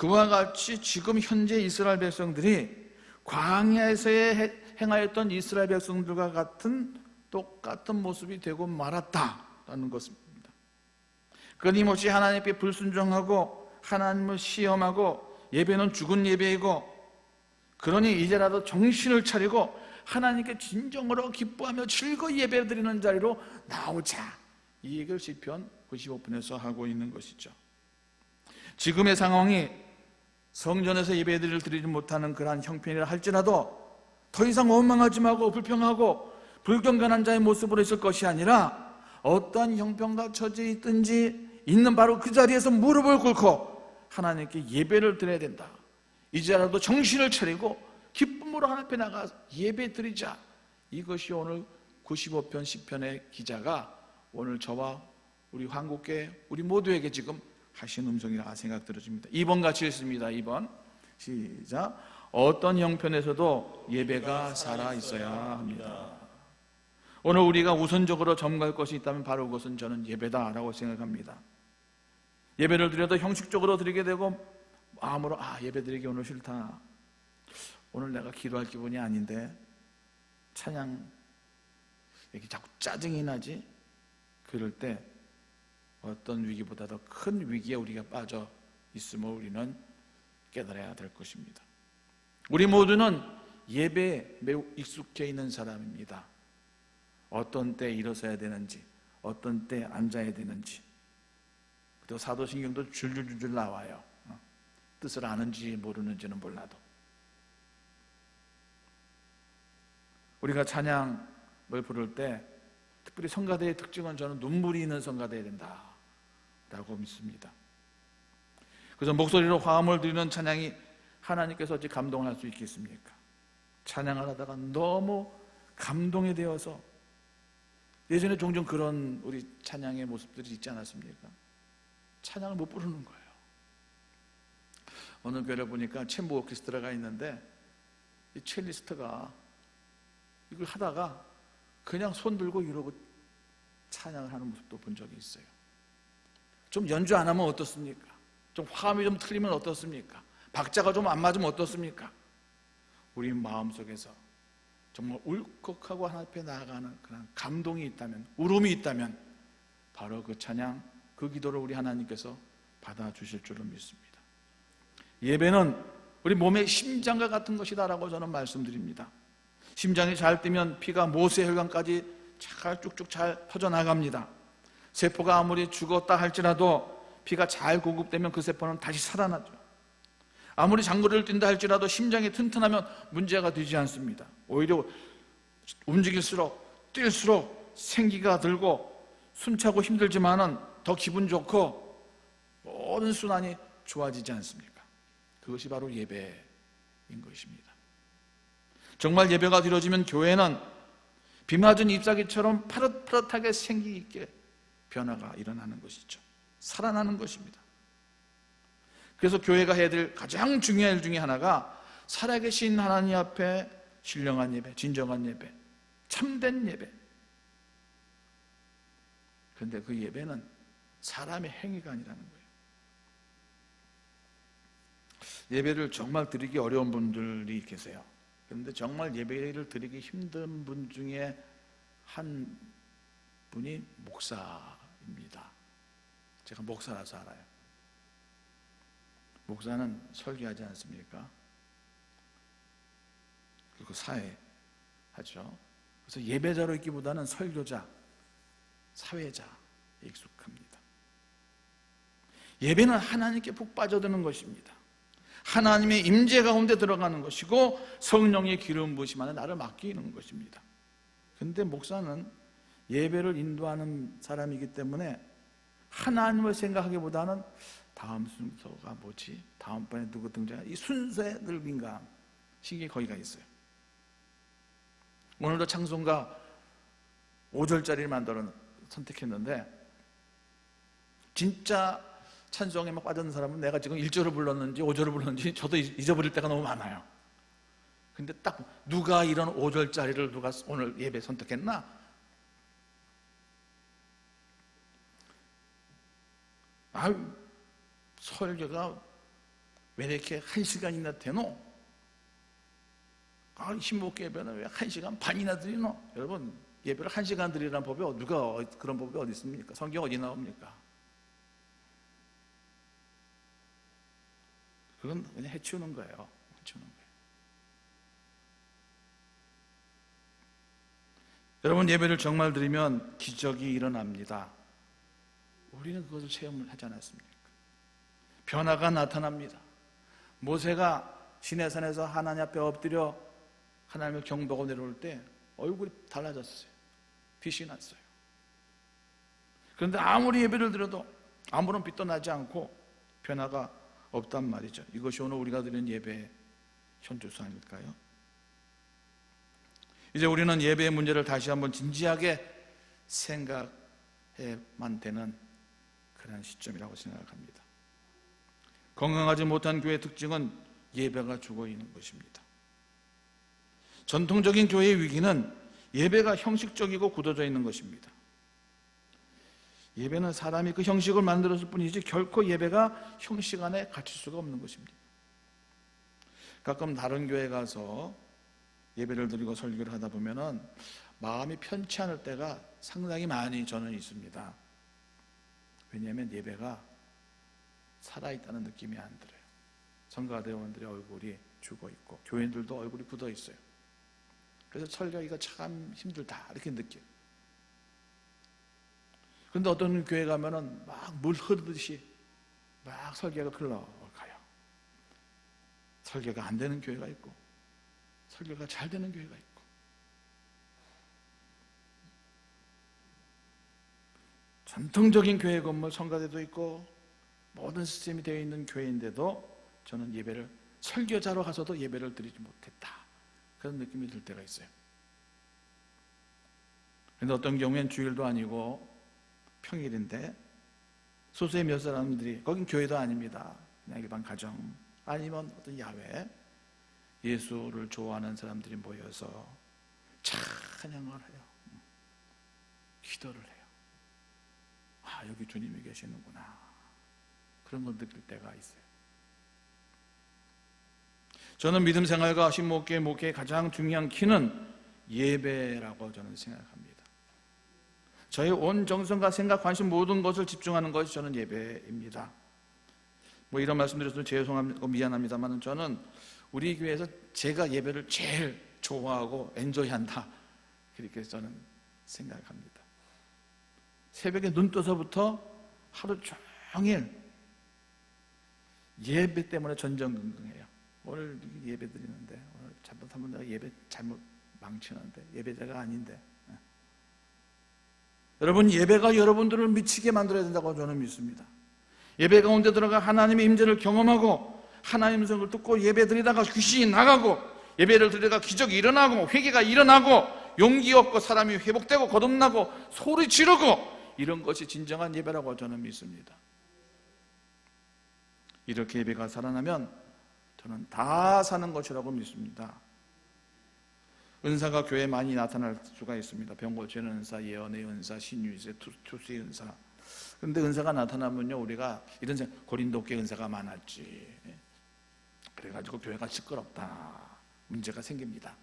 그와 같이 지금 현재 이스라엘 백성들이 광야에서 행하였던 이스라엘 백성들과 같은 똑같은 모습이 되고 말았다라는 것입니다. 끊임없이 하나님께 불순종하고 하나님을 시험하고 예배는 죽은 예배이고, 그러니 이제라도 정신을 차리고 하나님께 진정으로 기뻐하며 즐거이 예배드리는 자리로 나오자, 이 얘기를 시편 95편에서 하고 있는 것이죠. 지금의 상황이 성전에서 예배를 드리지 못하는 그러한 형편이라 할지라도 더 이상 원망하지 말고 불평하고 불경건한 자의 모습으로 있을 것이 아니라, 어떠한 형편과 처지에 있든지 있는 바로 그 자리에서 무릎을 꿇고 하나님께 예배를 드려야 된다. 이제라도 정신을 차리고 기쁨으로 하나님 앞에 나가 예배 드리자. 이것이 오늘 95편 시편의 기자가 오늘 저와 우리 한국계 우리 모두에게 지금 하신 음성이라 생각 들어집니다. 2번 같이 읽습니다. 2번 시작. 어떤 형편에서도 예배가 살아 있어야 합니다. 오늘 우리가 우선적으로 점검할 것이 있다면 바로 그것은 저는 예배다라고 생각합니다. 예배를 드려도 형식적으로 드리게 되고 마음으로 예배 드리기 오늘 싫다, 오늘 내가 기도할 기분이 아닌데 찬양 이렇게 자꾸 짜증이 나지, 그럴 때 어떤 위기보다 더 큰 위기에 우리가 빠져 있음을 우리는 깨달아야 될 것입니다. 우리 모두는 예배에 매우 익숙해 있는 사람입니다. 어떤 때 일어서야 되는지, 어떤 때 앉아야 되는지, 또 사도신경도 줄줄줄 나와요. 뜻을 아는지 모르는지는 몰라도. 우리가 찬양을 부를 때 특별히 성가대의 특징은 저는 눈물이 있는 성가대야 된다라고 믿습니다. 그래서 목소리로 화음을 드리는 찬양이 하나님께서 어찌 감동을 할 수 있겠습니까? 찬양을 하다가 너무 감동이 되어서, 예전에 종종 그런 우리 찬양의 모습들이 있지 않았습니까? 찬양을 못 부르는 거예요. 어느 교회를 보니까 챔버 오케스트라가 있는데 이 첼리스트가 이걸 하다가 그냥 손 들고 이러고 찬양을 하는 모습도 본 적이 있어요. 좀 연주 안 하면 어떻습니까? 좀 화음이 좀 틀리면 어떻습니까? 박자가 좀 안 맞으면 어떻습니까? 우리 마음속에서 정말 울컥하고 하나님 앞에 나아가는 그런 감동이 있다면, 울음이 있다면 바로 그 찬양, 그 기도를 우리 하나님께서 받아주실 줄을 믿습니다. 예배는 우리 몸의 심장과 같은 것이다라고 저는 말씀드립니다. 심장이 잘 뛰면 피가 모세혈관까지 잘 쭉쭉 잘 퍼져나갑니다. 세포가 아무리 죽었다 할지라도 피가 잘 공급되면 그 세포는 다시 살아나죠. 아무리 장거리를 뛴다 할지라도 심장이 튼튼하면 문제가 되지 않습니다. 오히려 움직일수록 뛸수록 생기가 들고 숨차고 힘들지만은 더 기분 좋고 모든 순환이 좋아지지 않습니까? 그것이 바로 예배인 것입니다. 정말 예배가 드려지면 교회는 비 맞은 잎사귀처럼 파릇파릇하게 생기 있게 변화가 일어나는 것이죠. 살아나는 것입니다. 그래서 교회가 해야 될 가장 중요한 일 중에 하나가 살아계신 하나님 앞에 신령한 예배, 진정한 예배, 참된 예배. 그런데 그 예배는 사람의 행위가 아니라는 거예요. 예배를 정말 드리기 어려운 분들이 계세요. 그런데 정말 예배를 드리기 힘든 분 중에 한 분이 목사입니다. 제가 목사라서 알아요. 목사는 설교하지 않습니까? 그리고 사회 하죠. 그래서 예배자로 있기보다는 설교자, 사회자에 익숙합니다. 예배는 하나님께 푹 빠져드는 것입니다. 하나님의 임재 가운데 들어가는 것이고 성령의 기름 부으심 안에 나를 맡기는 것입니다. 그런데 목사는 예배를 인도하는 사람이기 때문에 하나님을 생각하기보다는 다음 순서가 뭐지? 다음번에 누구 등장? 이 순서에 늘 민감식이 거기가 있어요. 오늘도 찬송가 5절짜리를 선택했는데 진짜 찬송에 막 빠졌는 사람은 내가 지금 1절을 불렀는지 5절을 불렀는지 저도 잊어버릴 때가 너무 많아요. 근데 딱 누가 이런 5절짜리를 누가 오늘 예배 선택했나? 설교가 왜 이렇게 1시간이나 되노? 신목기 예배는 왜 1시간 반이나 드리노? 여러분, 예배를 1시간 드리라는 법이 누가 그런 법이 어디 있습니까? 성경 어디 나옵니까? 그건 그냥 해치우는 거예요. 해치우는 거예요. 여러분, 예배를 정말 드리면 기적이 일어납니다. 우리는 그것을 체험을 하지 않았습니까? 변화가 나타납니다. 모세가 시내산에서 하나님 앞에 엎드려 하나님을 경배하고 내려올 때 얼굴이 달라졌어요. 빛이 났어요. 그런데 아무리 예배를 드려도 아무런 빛도 나지 않고 변화가 없단 말이죠. 이것이 오늘 우리가 드리는 예배의 현주소 아닐까요? 이제 우리는 예배의 문제를 다시 한번 진지하게 생각해만 되는 그런 시점이라고 생각합니다. 건강하지 못한 교회의 특징은 예배가 죽어 있는 것입니다. 전통적인 교회의 위기는 예배가 형식적이고 굳어져 있는 것입니다. 예배는 사람이 그 형식을 만들었을 뿐이지 결코 예배가 형식 안에 갇힐 수가 없는 것입니다. 가끔 다른 교회 가서 예배를 드리고 설교를 하다 보면은 마음이 편치 않을 때가 상당히 많이 저는 있습니다. 왜냐하면 예배가 살아있다는 느낌이 안 들어요. 성가대원들의 얼굴이 죽어있고 교인들도 얼굴이 굳어있어요. 그래서 설교하기가 참 힘들다 이렇게 느껴요. 그런데 어떤 교회 가면은 막 물 흐르듯이 막 설교가 흘러가요. 설교가 안 되는 교회가 있고 설교가 잘 되는 교회가 있고. 전통적인 교회 건물 성가대도 있고 모든 시스템이 되어 있는 교회인데도 저는 예배를 설교자로 가서도 예배를 드리지 못했다 그런 느낌이 들 때가 있어요. 그런데 어떤 경우엔 주일도 아니고 평일인데 소수의 몇 사람들이, 거긴 교회도 아닙니다, 그냥 일반 가정 아니면 어떤 야외, 예수를 좋아하는 사람들이 모여서 찬양을 해요. 기도를 해요. 아, 여기 주님이 계시는구나, 그런 걸 느낄 때가 있어요. 저는 믿음 생활과 신목계 목회의 가장 중요한 키는 예배라고 저는 생각합니다. 저의 온 정성과 생각, 관심 모든 것을 집중하는 것이 저는 예배입니다. 뭐 이런 말씀드려서 죄송하고 미안합니다만 저는 우리 교회에서 제가 예배를 제일 좋아하고 엔조이한다 그렇게 저는 생각합니다. 새벽에 눈 떠서부터 하루 종일 예배 때문에 전전긍긍해요. 오늘 예배 드리는데 오늘 잘못하면 내가 예배 잘못 망치는데 예배자가 아닌데. 여러분, 예배가 여러분들을 미치게 만들어야 된다고 저는 믿습니다. 예배 가운데 들어가 하나님의 임재를 경험하고 하나님의 음성을 듣고 예배 드리다가 귀신이 나가고 예배를 드리다가 기적이 일어나고 회개가 일어나고 용기 얻고 사람이 회복되고 거듭나고 소리 지르고 이런 것이 진정한 예배라고 저는 믿습니다. 이렇게 예배가 살아나면 저는 다 사는 것이라고 믿습니다. 은사가 교회에 많이 나타날 수가 있습니다. 병 고치는 은사, 예언의 은사, 신유의 투수의 은사. 그런데 은사가 나타나면요, 우리가 이런 생각, 고린도교회 은사가 많았지, 그래가지고 교회가 시끄럽다, 문제가 생깁니다.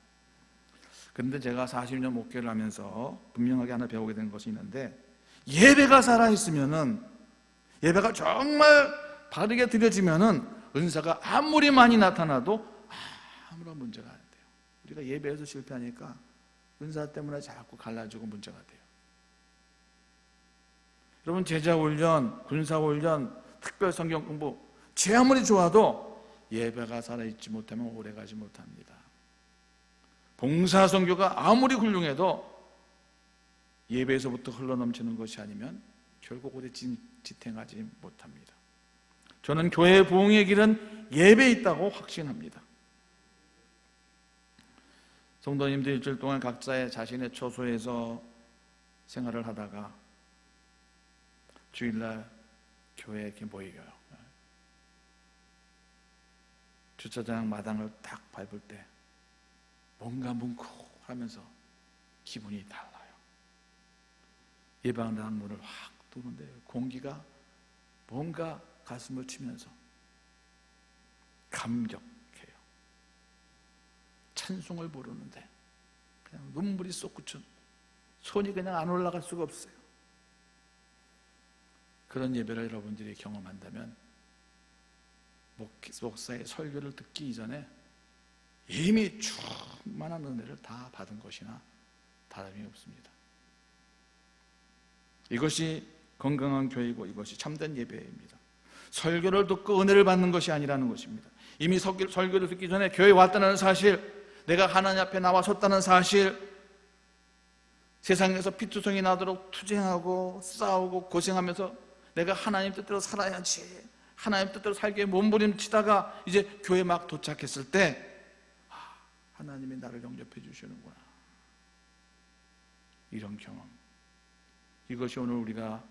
그런데 제가 40년 목회를 하면서 분명하게 하나 배우게 된 것이 있는데, 예배가 살아있으면은, 예배가 정말 바르게 드려지면은 은사가 아무리 많이 나타나도 아무런 문제가 안 돼요. 우리가 예배에서 실패하니까 은사 때문에 자꾸 갈라지고 문제가 돼요. 여러분, 제자훈련, 군사훈련, 특별 성경 공부 제 아무리 좋아도 예배가 살아있지 못하면 오래가지 못합니다. 봉사선교가 아무리 훌륭해도 예배에서부터 흘러넘치는 것이 아니면 결국 오래 지탱하지 못합니다. 저는 교회의 부흥의 길은 예배에 있다고 확신합니다. 성도님들 일주일 동안 각자의 자신의 처소에서 생활을 하다가 주일날 교회에 이렇게 모여요. 주차장 마당을 딱 밟을 때 뭔가 뭉클하면서 기분이 달라요. 예방당 문을 확 두는데 공기가 뭔가 가슴을 치면서 감격해요. 찬송을 부르는데 그냥 눈물이 쏟구쳐 손이 그냥 안 올라갈 수가 없어요. 그런 예배를 여러분들이 경험한다면 목사의 설교를 듣기 이전에 이미 충만한 은혜를 다 받은 것이나 다름이 없습니다. 이것이 건강한 교회이고 이것이 참된 예배입니다. 설교를 듣고 은혜를 받는 것이 아니라는 것입니다. 이미 설교를 듣기 전에 교회에 왔다는 사실, 내가 하나님 앞에 나와섰다는 사실, 세상에서 피투성이 나도록 투쟁하고 싸우고 고생하면서 내가 하나님 뜻대로 살아야지, 하나님 뜻대로 살기에 몸부림치다가 이제 교회 막 도착했을 때 하나님이 나를 영접해 주시는구나, 이런 경험, 이것이 오늘 우리가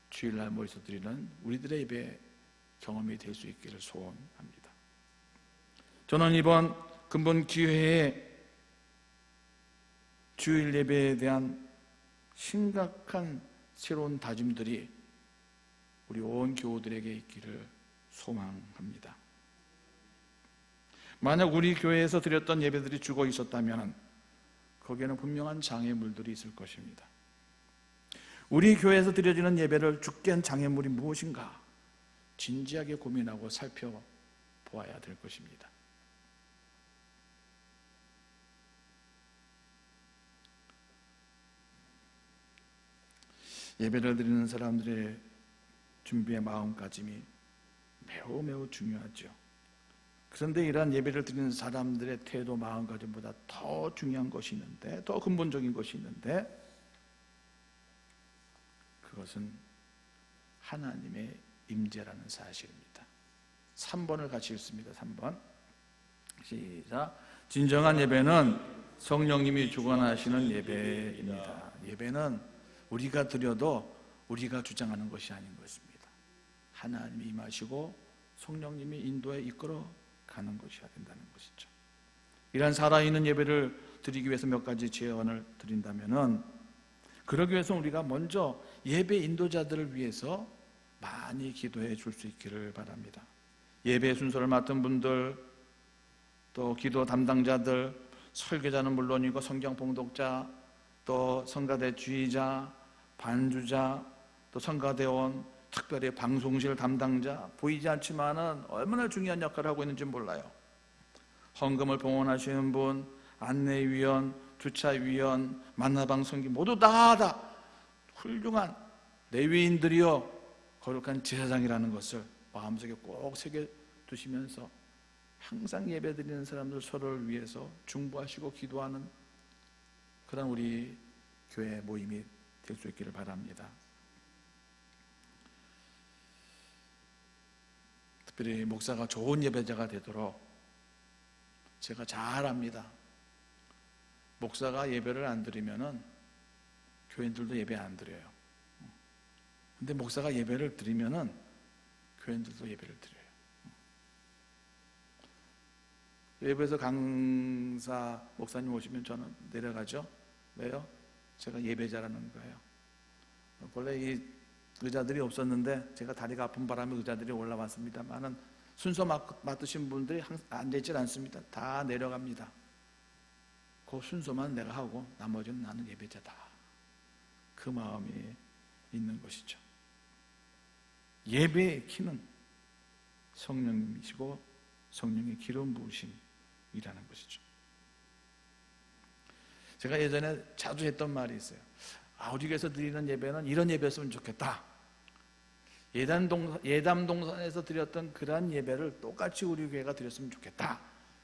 주일날 모여서 드리는 우리들의 예배 경험이 될 수 있기를 소원합니다. 저는 이번 근본 기회에 주일 예배에 대한 심각한 새로운 다짐들이 우리 온 교우들에게 있기를 소망합니다. 만약 우리 교회에서 드렸던 예배들이 죽어 있었다면 거기에는 분명한 장애물들이 있을 것입니다. 우리 교회에서 드려지는 예배를 죽게 한 장애물이 무엇인가 진지하게 고민하고 살펴보아야 될 것입니다. 예배를 드리는 사람들의 준비의 마음가짐이 매우 중요하죠. 그런데 이러한 예배를 드리는 사람들의 태도, 마음가짐보다 더 중요한 것이 있는데, 더 근본적인 것이 있는데, 그것은 하나님의 임재라는 사실입니다. 3번을 같이 읽습니다. 3번 시작. 진정한 예배는 성령님이 주관하시는 예배입니다. 예배는 우리가 드려도 우리가 주장하는 것이 아닌 것입니다. 하나님이 임하시고 성령님이 인도에 이끌어 가는 것이어야 된다는 것이죠. 이러한 살아있는 예배를 드리기 위해서 몇 가지 제언을 드린다면은, 그러기 위해서 우리가 먼저 예배 인도자들을 위해서 많이 기도해 줄 수 있기를 바랍니다. 예배 순서를 맡은 분들, 또 기도 담당자들, 설교자는 물론이고 성경 봉독자, 또 성가대 주의자, 반주자, 또 성가대원, 특별히 방송실 담당자, 보이지 않지만은 얼마나 중요한 역할을 하고 있는지 몰라요. 헌금을 봉헌하시는 분, 안내위원, 주차위원, 만나방송기 모두 다 훌륭한 레위인들이요 거룩한 제사장이라는 것을 마음속에 꼭 새겨두시면서 항상 예배드리는 사람들 서로를 위해서 중보하시고 기도하는 그런 우리 교회 모임이 될 수 있기를 바랍니다. 특별히 목사가 좋은 예배자가 되도록 제가 잘 압니다. 목사가 예배를 안 드리면은 교인들도 예배 안 드려요. 근데 목사가 예배를 드리면은 교인들도 예배를 드려요. 예배에서 강사 목사님 오시면 저는 내려가죠. 왜요? 제가 예배자라는 거예요. 원래 이 의자들이 없었는데 제가 다리가 아픈 바람에 의자들이 올라왔습니다만은 순서 맡으신 분들이 앉아있질 않습니다. 다 내려갑니다. 그 순서만 내가 하고 나머지는 나는 예배자다, 그 마음이 있는 것이죠. 예배의 키는 성령님이시고 성령의 기름 부으심이라는 것이죠. 제가 예전에 자주 했던 말이 있어요. 우리 교회에서 드리는 예배는 이런 예배였으면 좋겠다. 예담동산에서 드렸던 그러한 예배를 똑같이 우리 교회가 드렸으면 좋겠다.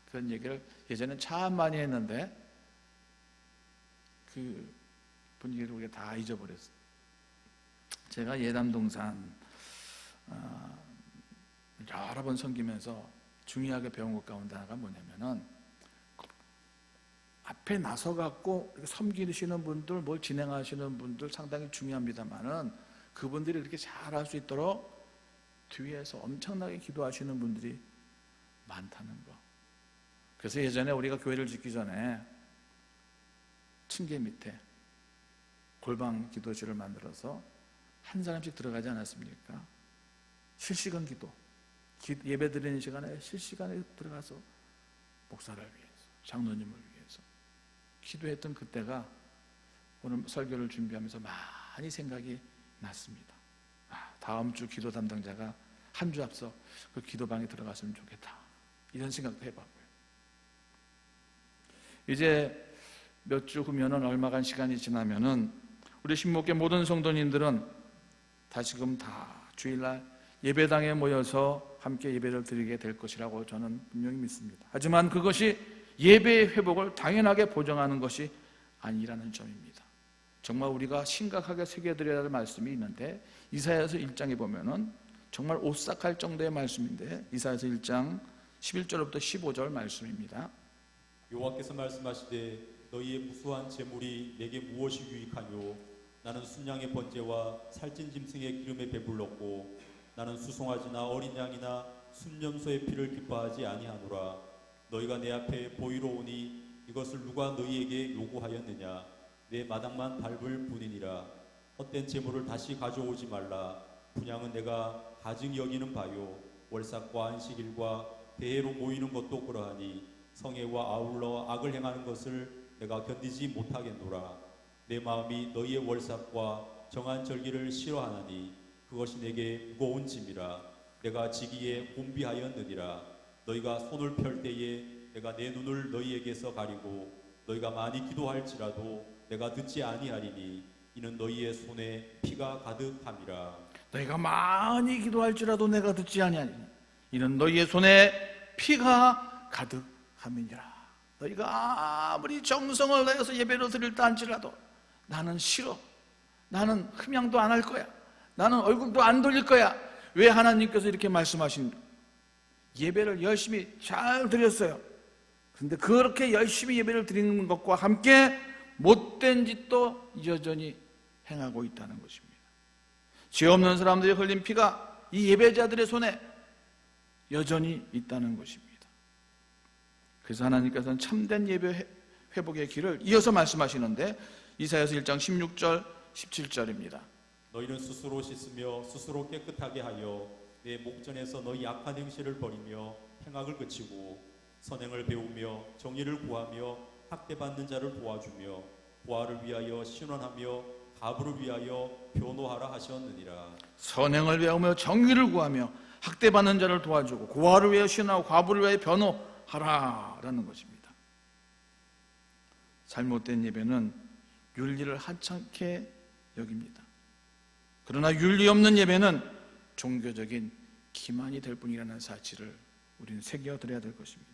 그런 얘기를 예전에 참 많이 했는데 그 분위기를 우리가 다 잊어버렸어요. 제가 예담동산 여러 번 섬기면서 중요하게 배운 것 가운데 하나가 뭐냐면은, 앞에 나서갖고 섬기시는 분들, 뭘 진행하시는 분들 상당히 중요합니다만은 그분들이 이렇게 잘할 수 있도록 뒤에서 엄청나게 기도하시는 분들이 많다는 거. 그래서 예전에 우리가 교회를 짓기 전에 층계 밑에 골방 기도실을 만들어서 한 사람씩 들어가지 않았습니까? 실시간 기도 예배 드리는 시간에 실시간에 들어가서 목사를 위해서, 장로님을 위해서 기도했던 그때가 오늘 설교를 준비하면서 많이 생각이 났습니다. 다음 주 기도 담당자가 한 주 앞서 그 기도방에 들어갔으면 좋겠다, 이런 생각도 해봤고요. 이제 몇 주 후면은 얼마간 시간이 지나면은 우리 신목계 모든 성도님들은 다시금 다 주일날 예배당에 모여서 함께 예배를 드리게 될 것이라고 저는 분명히 믿습니다. 하지만 그것이 예배의 회복을 당연하게 보장하는 것이 아니라는 점입니다. 정말 우리가 심각하게 새겨드려야 할 말씀이 있는데, 이사야서 1장에 보면은 정말 오싹할 정도의 말씀인데, 이사야서 1장 11절부터 15절 말씀입니다. 여호와께서 말씀하시되 너희의 무수한 재물이 내게 무엇이 유익하뇨? 나는 순양의 번제와 살찐 짐승의 기름에 배불렀고 나는 수송아지나 어린 양이나 순염소의 피를 기뻐하지 아니하노라. 너희가 내 앞에 보이러 오니 이것을 누가 너희에게 요구하였느냐? 내 마당만 밟을 뿐이니라. 헛된 재물을 다시 가져오지 말라. 분양은 내가 가증 여기는 바요. 월삭과 안식일과 대회로 모이는 것도 그러하니 성회와 아울러 악을 행하는 것을 내가 견디지 못하겠노라. 내 마음이 너희의 월삭과 정한 절기를 싫어하나니 그것이 내게 무거운 짐이라. 내가 지기에 곤비하였느니라. 너희가 손을 펼 때에 내가 내 눈을 너희에게서 가리고 너희가 많이 기도할지라도 내가 듣지 아니하리니 이는 너희의 손에 피가 가득함이라. 너희가 많이 기도할지라도 내가 듣지 아니하니 이는 너희의 손에 피가 가득함이니라. 너희가 아무리 정성을 다해서 예배를 드릴다 할지라도 나는 싫어, 나는 흠양도 안 할 거야, 나는 얼굴도 안 돌릴 거야. 왜 하나님께서 이렇게 말씀하십니까? 예배를 열심히 잘 드렸어요. 그런데 그렇게 열심히 예배를 드리는 것과 함께 못된 짓도 여전히 행하고 있다는 것입니다. 죄 없는 사람들이 흘린 피가 이 예배자들의 손에 여전히 있다는 것입니다. 그래서 하나님께서는 참된 예배 회복의 길을 이어서 말씀하시는데, 이사야서 1장 16절 17절입니다. 너희는 스스로 씻으며 스스로 깨끗하게 하여 내 목전에서 너희 악한 행실을 버리며 행악을 그치고 선행을 배우며 정의를 구하며 학대받는 자를 도와주며 보아를 위하여 신원하며 가부를 위하여 변호하라 하셨느니라. 선행을 배우며 정의를 구하며 학대받는 자를 도와주고 고아를 위하여 신원하고 과부를 위하여 변호하라라는 것입니다. 잘못된 예배는 윤리를 하찮게 여깁니다. 그러나 윤리 없는 예배는 종교적인 기만이 될 뿐이라는 사실을 우리는 새겨드려야 될 것입니다.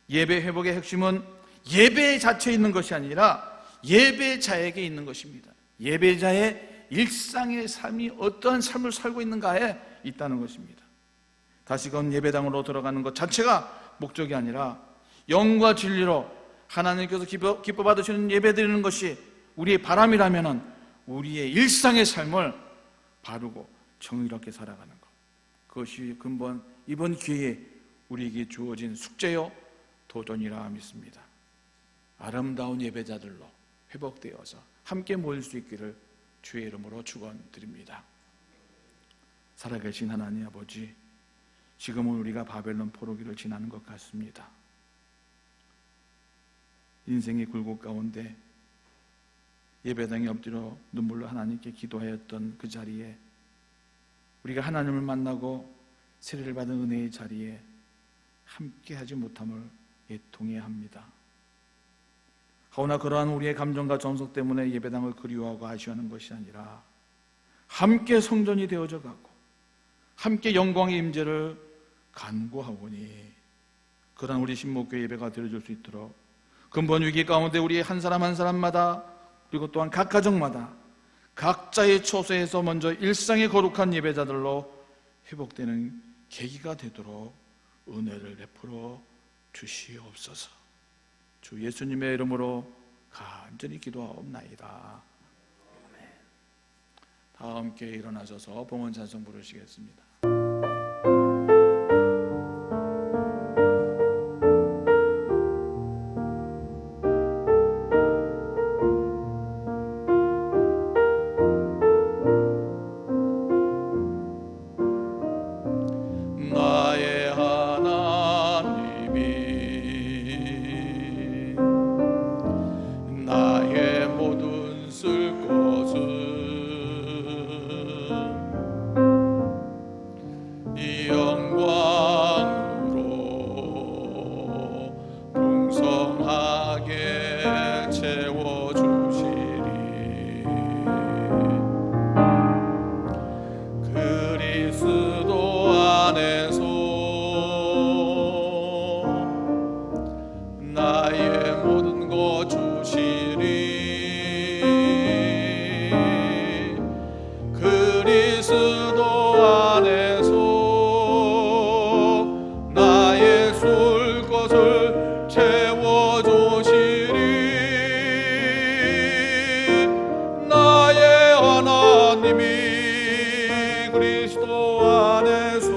예배 회복의 핵심은 예배 자체에 있는 것이 아니라 예배자에게 있는 것입니다. 예배자의 일상의 삶이 어떠한 삶을 살고 있는가에 있다는 것입니다. 다시금 예배당으로 들어가는 것 자체가 목적이 아니라 영과 진리로 하나님께서 기뻐 받으시는 예배 드리는 것이 우리의 바람이라면 우리의 일상의 삶을 바르고 정의롭게 살아가는 것, 그것이 근본 이번 기회에 우리에게 주어진 숙제요 도전이라 믿습니다. 아름다운 예배자들로 회복되어서 함께 모일 수 있기를 주의 이름으로 축원드립니다. 살아계신 하나님 아버지, 지금은 우리가 바벨론 포로기를 지나는 것 같습니다. 인생의 굴곡 가운데 예배당에 엎드려 눈물로 하나님께 기도하였던 그 자리에 우리가 하나님을 만나고 세례를 받은 은혜의 자리에 함께하지 못함을 애통해야 합니다. 그러나 그러한 우리의 감정과 정성 때문에 예배당을 그리워하고 아쉬워하는 것이 아니라 함께 성전이 되어져 가고 함께 영광의 임재를 간구하오니 그러한 우리 신목교회 예배가 되어줄 수 있도록 근본 위기 가운데 우리 한 사람 한 사람마다 그리고 또한 각 가정마다 각자의 처소에서 먼저 일상의 거룩한 예배자들로 회복되는 계기가 되도록 은혜를 베풀어 주시옵소서. 주 예수님의 이름으로 간절히 기도하옵나이다. 아멘. 다 함께 일어나셔서 봉헌 찬송 부르시겠습니다. 나의 나의 모든 것 주시리. 그리스도 안에서 나의 술 것을 채워주시리. 나의 하나님이 그리스도 안에서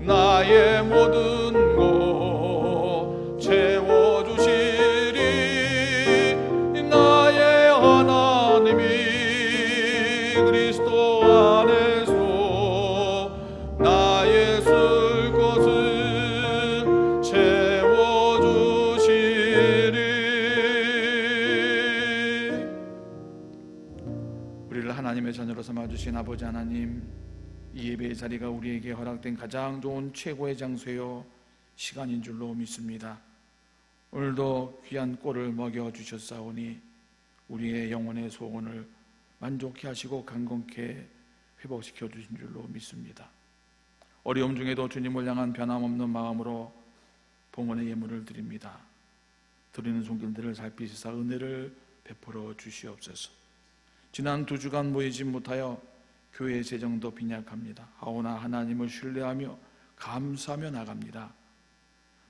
나의 모든 것 채워주시리. 나의 하나님이 그리스도 안에서 나의 쓸 것을 채워주시리. 우리를 하나님의 자녀로 삼아주신 아버지 하나님, 이 예배의 자리가 우리에게 허락된 가장 좋은 최고의 장소요 시간인 줄로 믿습니다. 오늘도 귀한 꼴을 먹여주셨사오니 우리의 영혼의 소원을 만족케 하시고 강건케 회복시켜 주신 줄로 믿습니다. 어려움 중에도 주님을 향한 변함없는 마음으로 봉헌의 예물을 드립니다. 드리는 손길들을 살피시사 은혜를 베풀어 주시옵소서. 지난 2주간 모이지 못하여 교회의 재정도 빈약합니다. 하오나 하나님을 신뢰하며 감사하며 나갑니다.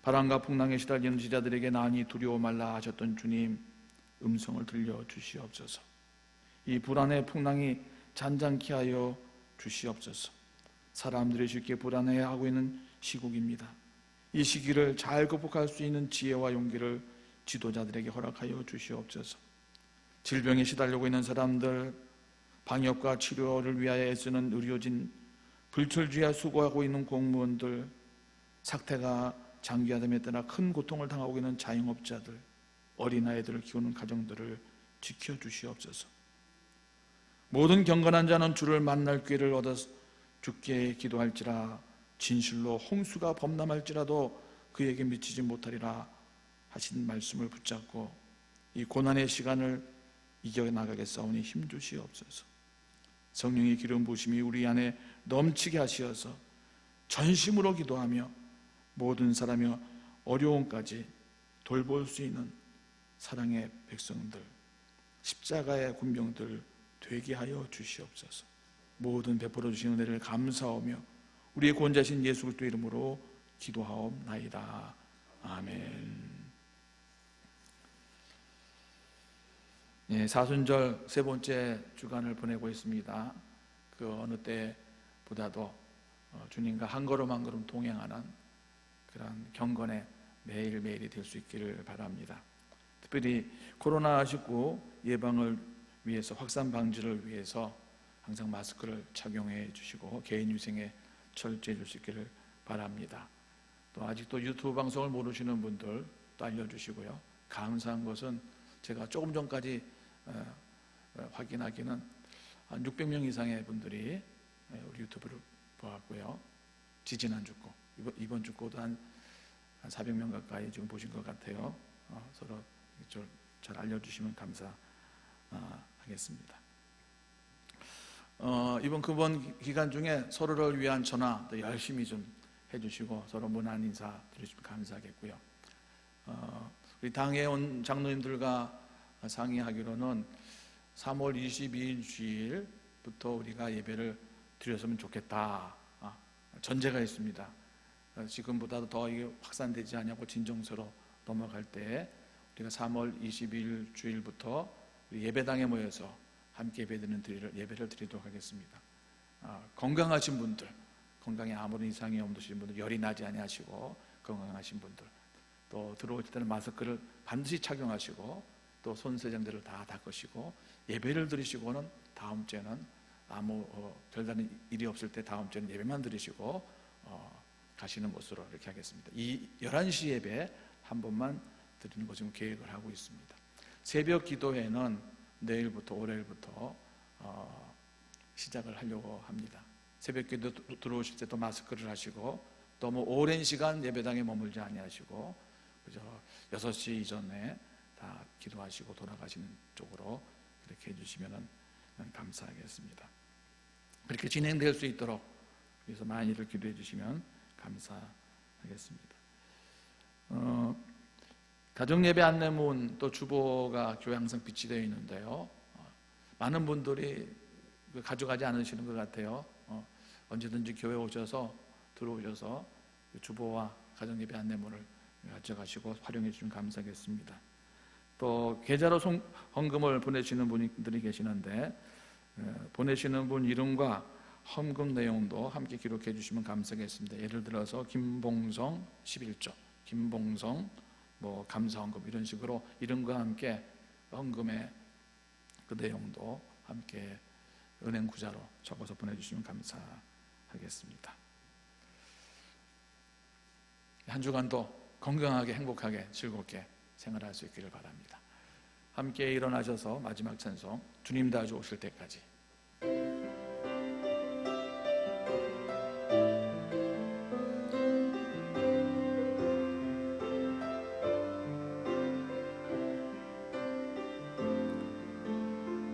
바람과 풍랑에 시달리는 지자들에게 난이 두려워 말라 하셨던 주님, 음성을 들려 주시옵소서. 이 불안의 풍랑이 잔잔케 하여 주시옵소서. 사람들이 쉽게 불안해하고 있는 시국입니다. 이 시기를 잘 극복할 수 있는 지혜와 용기를 지도자들에게 허락하여 주시옵소서. 질병에 시달리고 있는 사람들, 방역과 치료를 위하여 애쓰는 의료진, 불철주야 수고하고 있는 공무원들, 사태가 장기화됨에 따라 큰 고통을 당하고 있는 자영업자들, 어린아이들을 키우는 가정들을 지켜주시옵소서. 모든 경건한 자는 주를 만날 기회를 얻어 주께 기도할지라. 진실로 홍수가 범람할지라도 그에게 미치지 못하리라 하신 말씀을 붙잡고 이 고난의 시간을 이겨나가겠사오니 힘주시옵소서. 성령의 기름 부으심이 우리 안에 넘치게 하시어서 전심으로 기도하며 모든 사람의 어려움까지 돌볼 수 있는 사랑의 백성들, 십자가의 군병들 되게 하여 주시옵소서. 모든 베풀어 주신 은혜를 감사하며 우리의 구원자신 예수 그리스도 이름으로 기도하옵나이다. 아멘. 네, 사순절 세 번째 주간을 보내고 있습니다. 그 어느 때보다도 주님과 한 걸음 한 걸음 동행하는 그런 경건의 매일매일이 될 수 있기를 바랍니다. 특별히 코로나19 예방을 위해서, 확산 방지를 위해서 항상 마스크를 착용해 주시고 개인위생에 철저해 줄 수 있기를 바랍니다. 또 아직도 유튜브 방송을 모르시는 분들 또 알려주시고요. 감사한 것은 제가 조금 전까지 확인하기는 한 600명 이상의 분들이 우리 유튜브를 보았고요. 지지난주 거, 이번 주 거도 한 400명 가까이 지금 보신 것 같아요. 서로 잘 알려주시면 감사하겠습니다. 이번 기간 중에 서로를 위한 전화도 열심히 좀 해주시고 서로 문안 인사 드리시면 감사하겠고요. 우리 당에 온 장로님들과 상의하기로는 3월 22일 주일부터 우리가 예배를 드렸으면 좋겠다. 전제가 있습니다. 지금보다도 더 이게 확산되지 않냐고 진정서로 넘어갈 때 우리가 3월 22일 주일부터 우리 예배당에 모여서 함께 예배를 드리도록 하겠습니다. 건강하신 분들, 건강에 아무런 이상이 없으신 분들, 열이 나지 아니하시고 건강하신 분들, 또 들어오실 때는 마스크를 반드시 착용하시고 또 손세정들을 다 닦으시고 예배를 드리시고는 다음 주에는 아무 별다른 일이 없을 때 다음 주에는 예배만 드리시고 가시는 것으로 이렇게 하겠습니다. 이 11시 예배 한 번만 드리는 거 지금 계획을 하고 있습니다. 새벽 기도회는 내일부터 월요일부터 시작을 하려고 합니다. 새벽 기도 들어오실 때 또 마스크를 하시고 너무 오랜 시간 예배당에 머물지 아니하시고 그저 6시 이전에 다 기도하시고 돌아가시는 쪽으로 그렇게 해주시면 감사하겠습니다. 그렇게 진행될 수 있도록 그래서 많이들 기도해 주시면 감사하겠습니다. 가정예배 안내문 또 주보가 교회 항상 비치되어 있는데요. 많은 분들이 가져가지 않으시는 것 같아요. 언제든지 교회 오셔서 들어오셔서 주보와 가정예배 안내문을 가져가시고 활용해 주시면 감사하겠습니다. 또 계좌로 헌금을 보내시는 분들이 계시는데 보내시는 분 이름과 헌금 내용도 함께 기록해 주시면 감사하겠습니다. 예를 들어서 김봉성 11조, 김봉성 감사헌금 이런 식으로 이름과 함께 헌금의 그 내용도 함께 은행 구자로 적어서 보내주시면 감사하겠습니다. 한 주간도 건강하게 행복하게 즐겁게 생활할 수 있기를 바랍니다. 함께 일어나셔서 마지막 찬송 주님 다시 오실 때까지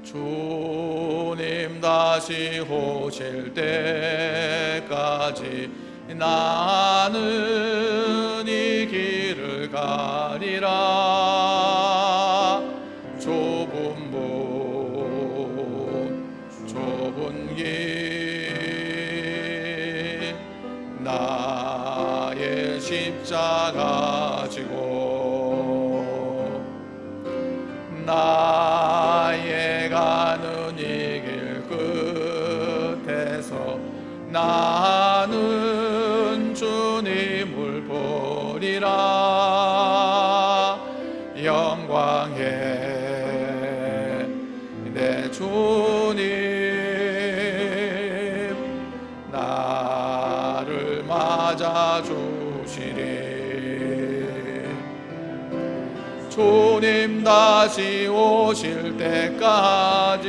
주님 다시 오실 때까지 나는 이 길을 가리라. 좁은 길 나의 십자가 지고 나의 가는 이 길 끝에서 나는 주님을 보리라. 영광의 내 주님 나를 맞아주시리. 주님 다시 오실 때까지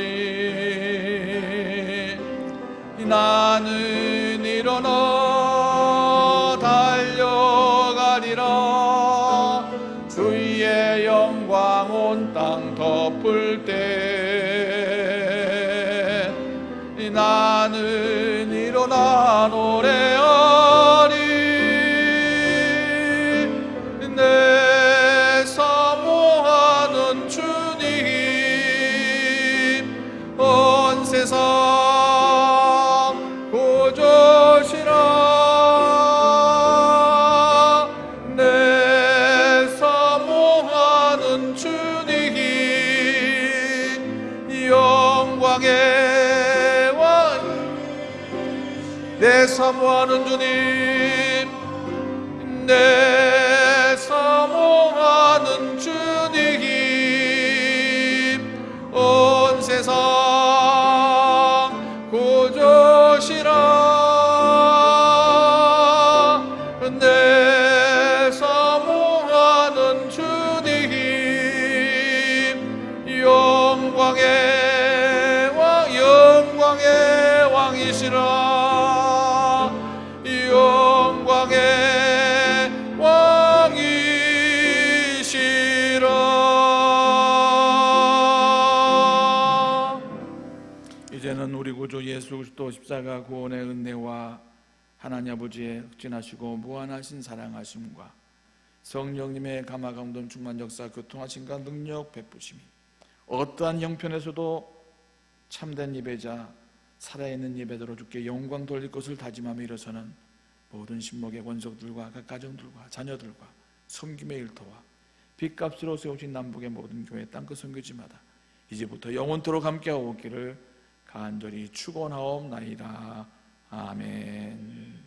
나는 일어나 달려가리라. 주의 영광 온 땅 덮을 때 나는 일어나 노래하리. 내 사모하는 주님 온 세상 구주시라. 내 사모하는 주님 영광의 왕. 내 사모하는 주님 내 사모하는 주님 온 세상 구주시라. 내 사모하는 주님 영광의 왕. 영광의 왕이시라. 영광의 왕이시라. 이제는 우리 구주 예수 그리스도 십자가 구원의 은혜와 하나님 아버지의 흑진하시고 무한하신 사랑하심과 성령님의 감화감동 충만 역사 교통하심과 능력 베푸심이 어떠한 형편에서도 참된 예배자 살아있는 예배대로 주께 영광 돌릴 것을 다짐하며 일어서는 모든 신목의 권속들과 각 가정들과 자녀들과 섬김의 일터와 빚값으로 세우신 남북의 모든 교회 땅끝 선교지마다 이제부터 영원토록 함께하고 오기를 간절히 축원하옵나이다. 아멘.